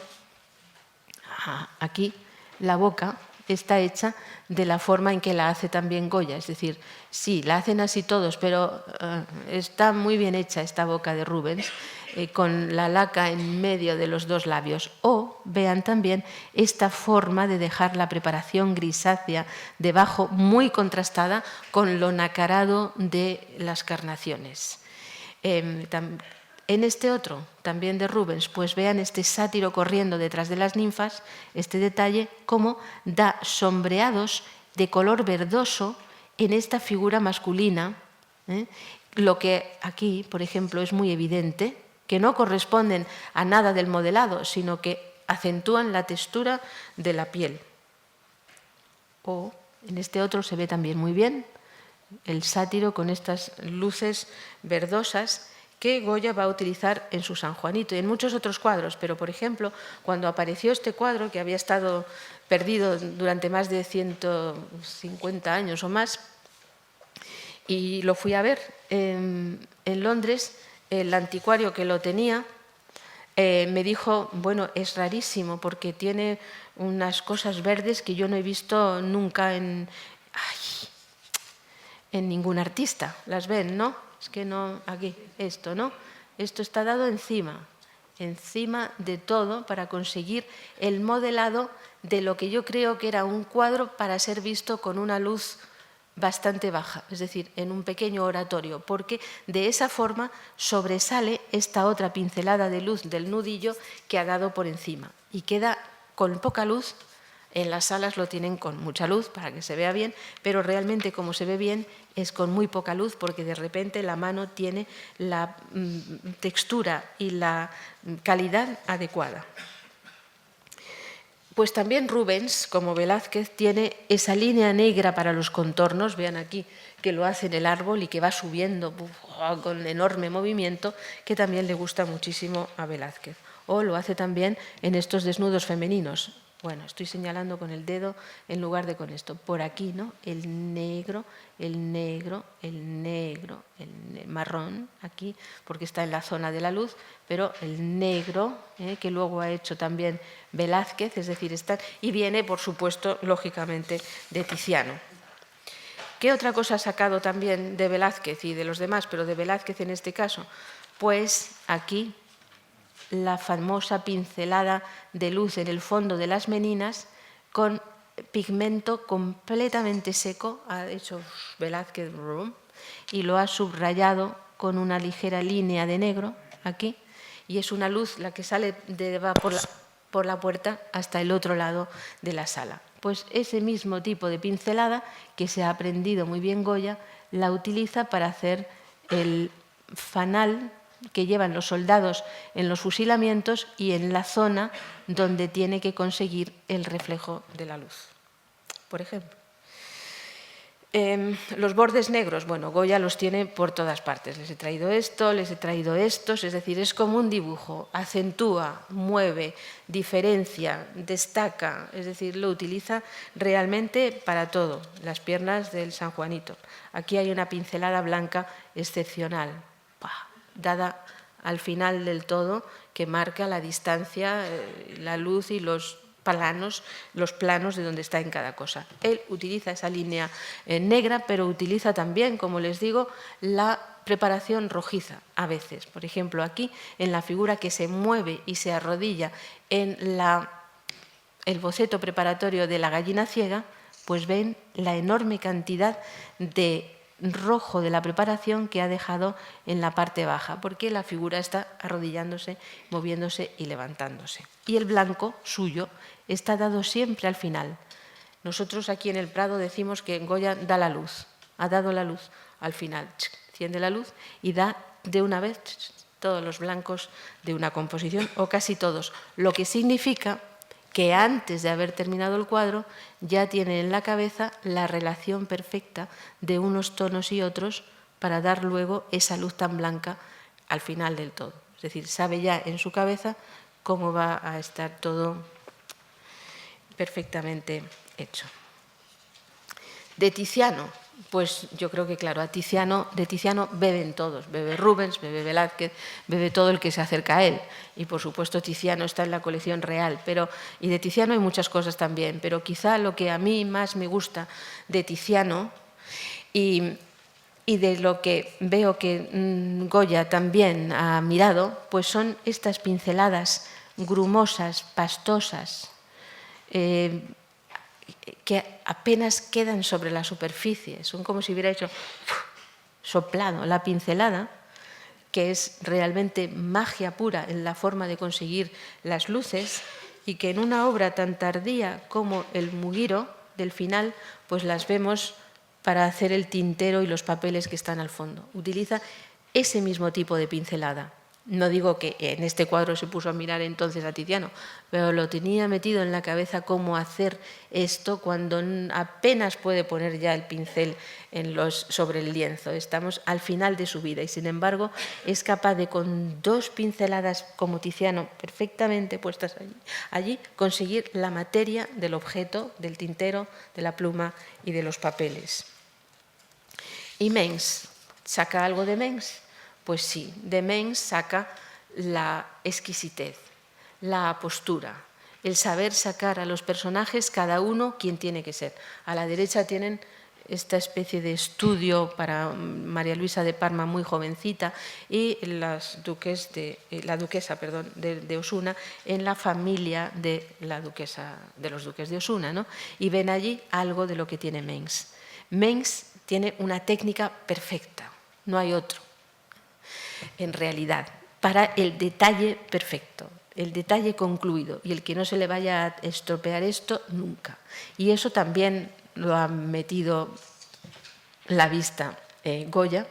aquí la boca está hecha de la forma en que la hace también Goya. Es decir, sí, la hacen así todos, pero está muy bien hecha esta boca de Rubens, con la laca en medio de los dos labios. O vean también esta forma de dejar la preparación grisácea debajo, muy contrastada con lo nacarado de las carnaciones. En este otro, también de Rubens, pues vean este sátiro corriendo detrás de las ninfas, este detalle, cómo da sombreados de color verdoso en esta figura masculina, lo que aquí, por ejemplo, es muy evidente, que no corresponden a nada del modelado, sino que acentúan la textura de la piel. O en este otro se ve también muy bien el sátiro con estas luces verdosas que Goya va a utilizar en su San Juanito y en muchos otros cuadros. Pero, por ejemplo, cuando apareció este cuadro, que había estado perdido durante más de 150 años o más, y lo fui a ver en Londres, el anticuario que lo tenía me dijo, bueno, es rarísimo porque tiene unas cosas verdes que yo no he visto nunca en ningún artista. Las ven, ¿no? Es que no, aquí, esto, ¿no? Esto está dado encima de todo para conseguir el modelado de lo que yo creo que era un cuadro para ser visto con una luz bastante baja, es decir, en un pequeño oratorio, porque de esa forma sobresale esta otra pincelada de luz del nudillo que ha dado por encima y queda con poca luz. En las salas lo tienen con mucha luz para que se vea bien, pero realmente como se ve bien es con muy poca luz porque de repente la mano tiene la textura y la calidad adecuada. Pues también Rubens, como Velázquez, tiene esa línea negra para los contornos, vean aquí que lo hace en el árbol y que va subiendo con enorme movimiento, que también le gusta muchísimo a Velázquez. O lo hace también en estos desnudos femeninos. Bueno, estoy señalando con el dedo en lugar de con esto. Por aquí, ¿no? El negro, el negro, el negro, el marrón, aquí, porque está en la zona de la luz, pero el negro, que luego ha hecho también Velázquez, es decir, está, y viene, por supuesto, lógicamente, de Tiziano. ¿Qué otra cosa ha sacado también de Velázquez y de los demás, pero de Velázquez en este caso? Pues aquí la famosa pincelada de luz en el fondo de las meninas con pigmento completamente seco, ha hecho Velázquez y lo ha subrayado con una ligera línea de negro aquí, y es una luz la que sale va por la puerta hasta el otro lado de la sala. Pues ese mismo tipo de pincelada que se ha aprendido muy bien Goya, la utiliza para hacer el fanal que llevan los soldados en los fusilamientos y en la zona donde tiene que conseguir el reflejo de la luz, por ejemplo. Los bordes negros, bueno, Goya los tiene por todas partes. Les he traído esto, les he traído estos, es decir, es como un dibujo, acentúa, mueve, diferencia, destaca, es decir, lo utiliza realmente para todo. Las piernas del San Juanito. Aquí hay una pincelada blanca excepcional, dada al final del todo, que marca la distancia, la luz y los planos de donde está en cada cosa. Él utiliza esa línea negra, pero utiliza también, como les digo, la preparación rojiza a veces. Por ejemplo, aquí en la figura que se mueve y se arrodilla en el boceto preparatorio de la gallina ciega, pues ven la enorme cantidad de rojo de la preparación que ha dejado en la parte baja, porque la figura está arrodillándose, moviéndose y levantándose. Y el blanco suyo está dado siempre al final. Nosotros aquí en el Prado decimos que Goya da la luz, ha dado la luz al final, enciende la luz y da de una vez todos los blancos de una composición, o casi todos, lo que significa que antes de haber terminado el cuadro ya tiene en la cabeza la relación perfecta de unos tonos y otros para dar luego esa luz tan blanca al final del todo. Es decir, sabe ya en su cabeza cómo va a estar todo perfectamente hecho. De Tiziano, pues yo creo que, claro, de Tiziano beben todos, bebe Rubens, bebe Velázquez, bebe todo el que se acerca a él. Y, por supuesto, Tiziano está en la colección real. Y de Tiziano hay muchas cosas también, pero quizá lo que a mí más me gusta de Tiziano y de lo que veo que Goya también ha mirado, pues son estas pinceladas grumosas, pastosas, que apenas quedan sobre la superficie, son como si hubiera hecho soplado la pincelada, que es realmente magia pura en la forma de conseguir las luces, y que en una obra tan tardía como el Mugiro del final, pues las vemos para hacer el tintero y los papeles que están al fondo. Utiliza ese mismo tipo de pincelada. No digo que en este cuadro se puso a mirar entonces a Tiziano, pero lo tenía metido en la cabeza cómo hacer esto cuando apenas puede poner ya el pincel sobre el lienzo. Estamos al final de su vida y, sin embargo, es capaz de, con dos pinceladas como Tiziano perfectamente puestas allí, conseguir la materia del objeto, del tintero, de la pluma y de los papeles. ¿Y Mengs? ¿Saca algo de Mengs? Pues sí, de Mengs saca la exquisitez, la postura, el saber sacar a los personajes cada uno quien tiene que ser. A la derecha tienen esta especie de estudio para María Luisa de Parma, muy jovencita, y la duquesa de Osuna en la familia de los duques de Osuna, ¿no? Y ven allí algo de lo que tiene Mengs. Mengs tiene una técnica perfecta, no hay otro, en realidad, para el detalle perfecto, el detalle concluido, y el que no se le vaya a estropear esto nunca. Y eso también lo ha metido la vista Goya.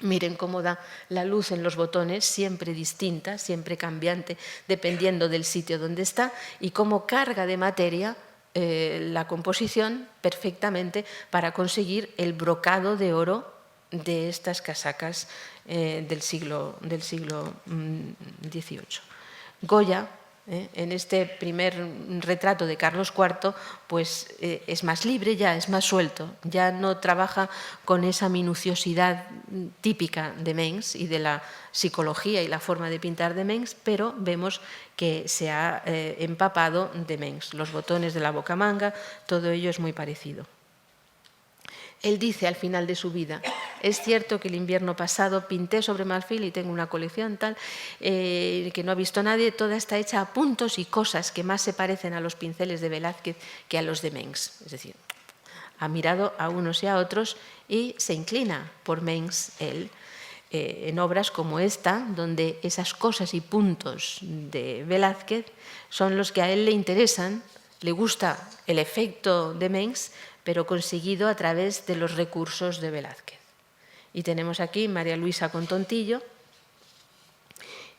Miren cómo da la luz en los botones, siempre distinta, siempre cambiante, dependiendo del sitio donde está, y cómo carga de materia la composición perfectamente para conseguir el brocado de oro de estas casacas del siglo XVIII. Goya En este primer retrato de Carlos IV, pues es más libre ya, es más suelto, ya no trabaja con esa minuciosidad típica de Mengs y de la psicología y la forma de pintar de Mengs, pero vemos que se ha empapado de Mengs. Los botones de la bocamanga, todo ello es muy parecido. Él dice al final de su vida, es cierto que el invierno pasado pinté sobre marfil y tengo una colección tal que no ha visto nadie, toda está hecha a puntos y cosas que más se parecen a los pinceles de Velázquez que a los de Mengs. Es decir, ha mirado a unos y a otros y se inclina por Mengs él. En obras como esta, donde esas cosas y puntos de Velázquez son los que a él le interesan, le gusta el efecto de Mengs, pero conseguido a través de los recursos de Velázquez. Y tenemos aquí María Luisa con Tontillo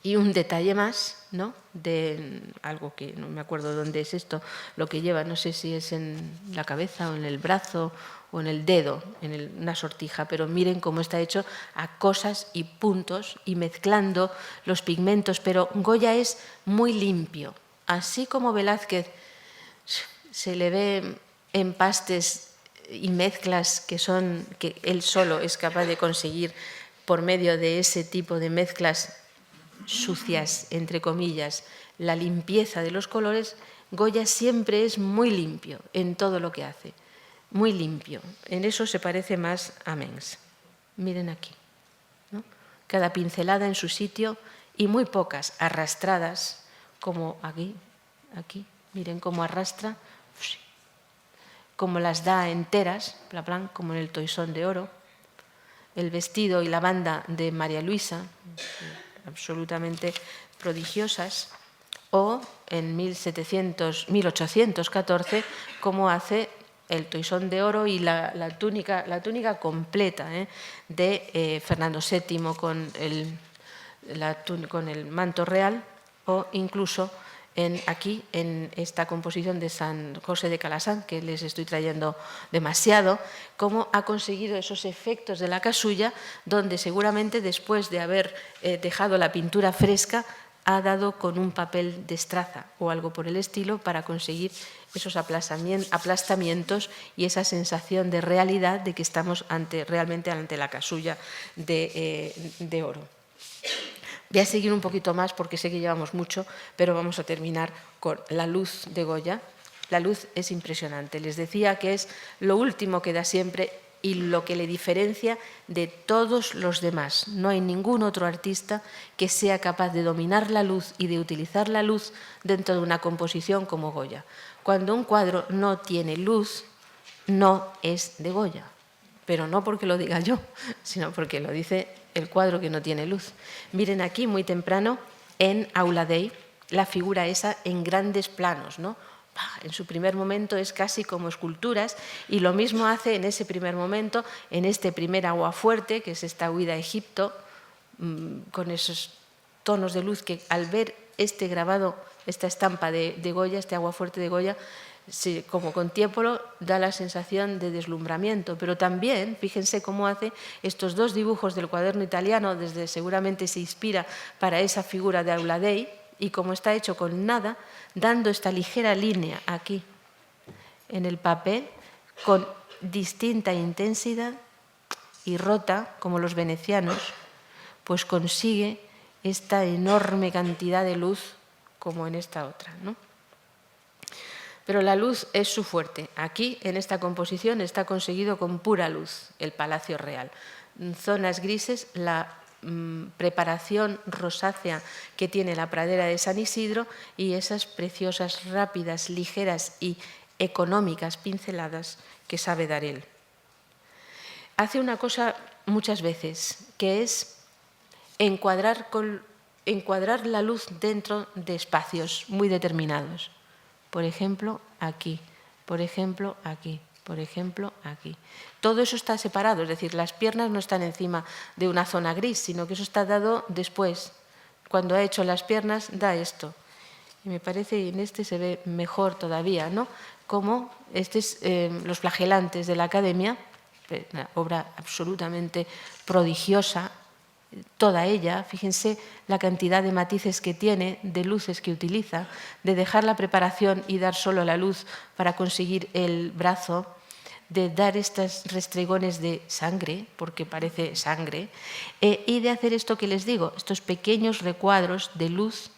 y un detalle más, ¿no?, de algo que no me acuerdo dónde es esto, lo que lleva, no sé si es en la cabeza o en el brazo o en el dedo, en una sortija, pero miren cómo está hecho a cosas y puntos y mezclando los pigmentos, pero Goya es muy limpio, así como Velázquez se le ve empastes y mezclas que él solo es capaz de conseguir por medio de ese tipo de mezclas sucias, entre comillas, la limpieza de los colores. Goya siempre es muy limpio en todo lo que hace, muy limpio. En eso se parece más a Mengs. Miren aquí, ¿no?, cada pincelada en su sitio y muy pocas arrastradas, como aquí, miren cómo arrastra, como las da enteras, como en el Toisón de Oro. El vestido y la banda de María Luisa, absolutamente prodigiosas, o en 1814, como hace el Toisón de Oro y la túnica completa de Fernando VII con el manto real, o incluso aquí en esta composición de San José de Calasán, que les estoy trayendo demasiado, cómo ha conseguido esos efectos de la casulla, donde seguramente después de haber dejado la pintura fresca, ha dado con un papel de estraza o algo por el estilo para conseguir esos aplastamientos y esa sensación de realidad de que estamos realmente ante la casulla de oro. Voy a seguir un poquito más porque sé que llevamos mucho, pero vamos a terminar con la luz de Goya. La luz es impresionante. Les decía que es lo último que da siempre y lo que le diferencia de todos los demás. No hay ningún otro artista que sea capaz de dominar la luz y de utilizar la luz dentro de una composición como Goya. Cuando un cuadro no tiene luz, no es de Goya. Pero no porque lo diga yo, sino porque lo dice el cuadro que no tiene luz. Miren aquí, muy temprano, en Aula Dei, la figura esa en grandes planos, ¿no? En su primer momento es casi como esculturas, y lo mismo hace en ese primer momento, en este primer aguafuerte, que es esta huida a Egipto, con esos tonos de luz que al ver este grabado, esta estampa de Goya, este aguafuerte de Goya, como con Tiepolo, da la sensación de deslumbramiento, pero también, fíjense cómo hace estos dos dibujos del cuaderno italiano, desde seguramente se inspira para esa figura de Aula Dei, y como está hecho con nada, dando esta ligera línea aquí en el papel, con distinta intensidad y rota, como los venecianos, pues consigue esta enorme cantidad de luz como en esta otra, ¿no? Pero la luz es su fuerte. Aquí, en esta composición, está conseguido con pura luz el Palacio Real. Zonas grises, la preparación rosácea que tiene la pradera de San Isidro y esas preciosas, rápidas, ligeras y económicas pinceladas que sabe dar él. Hace una cosa muchas veces, que es encuadrar la luz dentro de espacios muy determinados. Por ejemplo, aquí, por ejemplo, aquí, por ejemplo, aquí. Todo eso está separado, es decir, las piernas no están encima de una zona gris, sino que eso está dado después. Cuando ha hecho las piernas, da esto. Y me parece, y en este se ve mejor todavía, ¿no? Como Los flagelantes de la Academia, una obra absolutamente prodigiosa, toda ella, fíjense la cantidad de matices que tiene, de luces que utiliza, de dejar la preparación y dar solo la luz para conseguir el brazo, de dar estos restregones de sangre, porque parece sangre, y de hacer esto que les digo, estos pequeños recuadros de luz,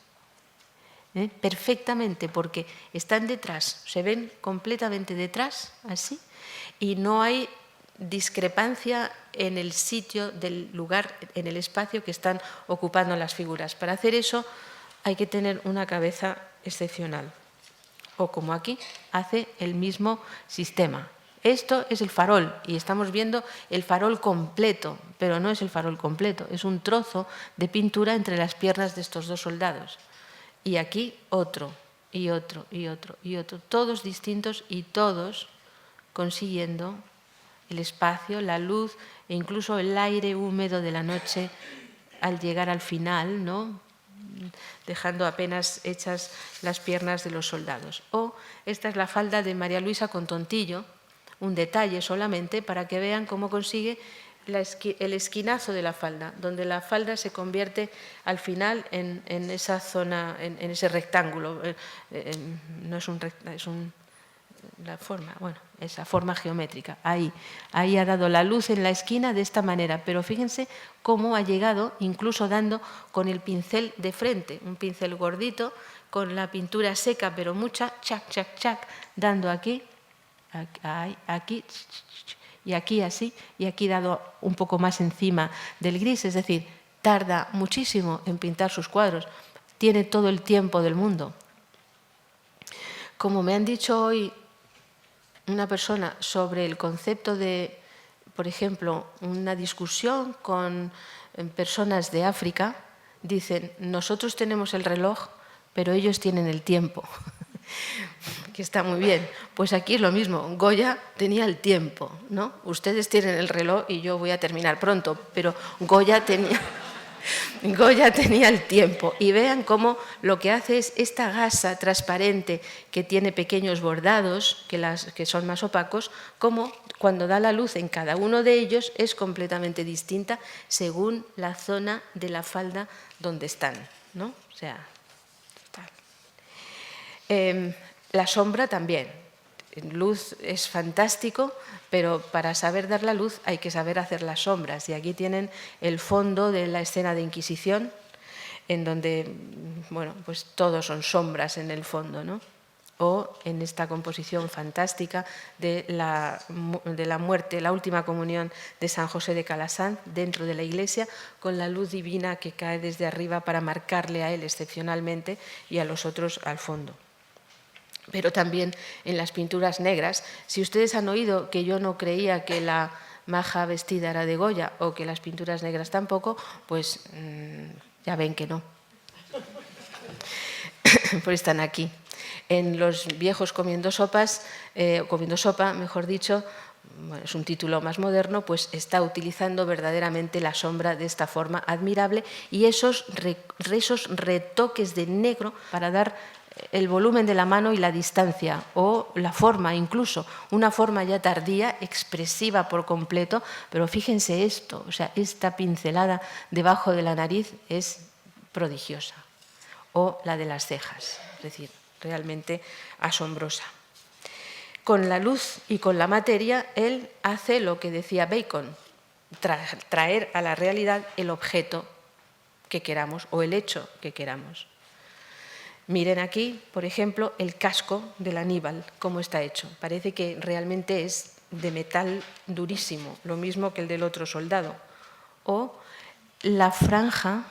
perfectamente, porque están detrás, se ven completamente detrás, así, y no hay discrepancia en el sitio del lugar, en el espacio que están ocupando las figuras. Para hacer eso hay que tener una cabeza excepcional. O como aquí, hace el mismo sistema. Esto es el farol y estamos viendo el farol completo, pero no es el farol completo, es un trozo de pintura entre las piernas de estos dos soldados. Y aquí otro, y otro, y otro, y otro, todos distintos y todos consiguiendo el espacio, la luz e incluso el aire húmedo de la noche al llegar al final, ¿no?, dejando apenas hechas las piernas de los soldados. O esta es la falda de María Luisa con tontillo, un detalle solamente para que vean cómo consigue el esquinazo de la falda, donde la falda se convierte al final en esa zona, en ese rectángulo. No es un rectángulo, es la forma, bueno, esa forma geométrica. Ahí ha dado la luz en la esquina de esta manera, pero fíjense cómo ha llegado, incluso dando con el pincel de frente, un pincel gordito, con la pintura seca, pero mucha, chac, chac, chac, dando aquí, aquí, y aquí así, y aquí dado un poco más encima del gris, es decir, tarda muchísimo en pintar sus cuadros, tiene todo el tiempo del mundo. Como me han dicho hoy una persona sobre el concepto de, por ejemplo, una discusión con personas de África, dicen, nosotros tenemos el reloj, pero ellos tienen el tiempo. Que está muy bien. Pues aquí es lo mismo, Goya tenía el tiempo, ¿no? Ustedes tienen el reloj y yo voy a terminar pronto, pero Goya tenía el tiempo. Y vean cómo lo que hace es esta gasa transparente que tiene pequeños bordados, que son más opacos, como cuando da la luz en cada uno de ellos es completamente distinta según la zona de la falda donde están, ¿no? O sea, tal. La sombra también. Luz es fantástico, pero para saber dar la luz hay que saber hacer las sombras. Y aquí tienen el fondo de la escena de Inquisición, en donde, bueno, pues todos son sombras en el fondo, ¿no? O en esta composición fantástica de la muerte, la última comunión de San José de Calasanz dentro de la iglesia, con la luz divina que cae desde arriba para marcarle a él excepcionalmente y a los otros al fondo. Pero también en las pinturas negras. Si ustedes han oído que yo no creía que la maja vestida era de Goya o que las pinturas negras tampoco, pues ya ven que no. Pues están aquí. En Los viejos comiendo sopas, comiendo sopa, mejor dicho, bueno, es un título más moderno, pues está utilizando verdaderamente la sombra de esta forma admirable y esos retoques de negro para dar el volumen de la mano y la distancia, o la forma incluso, una forma ya tardía, expresiva por completo, pero fíjense esto, o sea, esta pincelada debajo de la nariz es prodigiosa, o la de las cejas, es decir, realmente asombrosa. Con la luz y con la materia, él hace lo que decía Bacon, traer a la realidad el objeto que queramos o el hecho que queramos. Miren aquí, por ejemplo, el casco del Aníbal, cómo está hecho. Parece que realmente es de metal durísimo, lo mismo que el del otro soldado. O la franja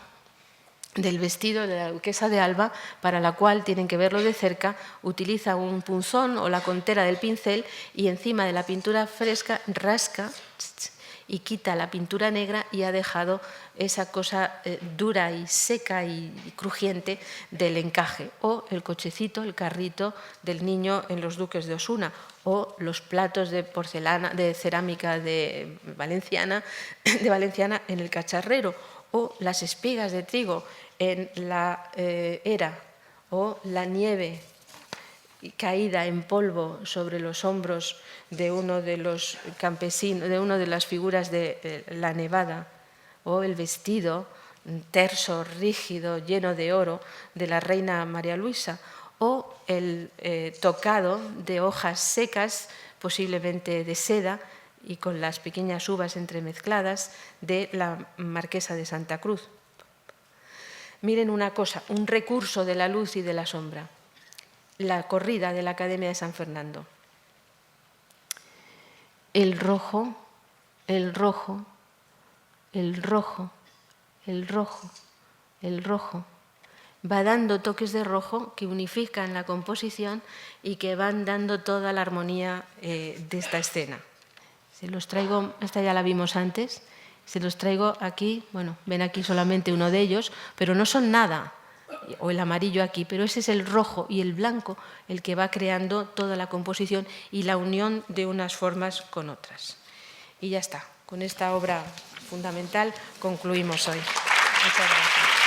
del vestido de la duquesa de Alba, para la cual, tienen que verlo de cerca, utiliza un punzón o la contera del pincel y encima de la pintura fresca rasca y quita la pintura negra y ha dejado esa cosa dura y seca y crujiente del encaje. O el cochecito, el carrito del niño en Los duques de Osuna, o los platos de porcelana, de cerámica de Valenciana en el Cacharrero, o las espigas de trigo en la era, o la nieve caída en polvo sobre los hombros de uno de los campesinos, de una de las figuras de la Nevada, o el vestido terso, rígido, lleno de oro de la reina María Luisa, o el tocado de hojas secas, posiblemente de seda, y con las pequeñas uvas entremezcladas de la marquesa de Santa Cruz. Miren una cosa, un recurso de la luz y de la sombra. La corrida de la Academia de San Fernando. El rojo, el rojo, el rojo, el rojo, el rojo. Va dando toques de rojo que unifican la composición y que van dando toda la armonía de esta escena. Se los traigo, esta ya la vimos antes, se los traigo aquí, bueno, ven aquí solamente uno de ellos, pero no son nada, o el amarillo aquí, pero ese es el rojo y el blanco el que va creando toda la composición y la unión de unas formas con otras. Y ya está, con esta obra fundamental concluimos hoy. Muchas gracias.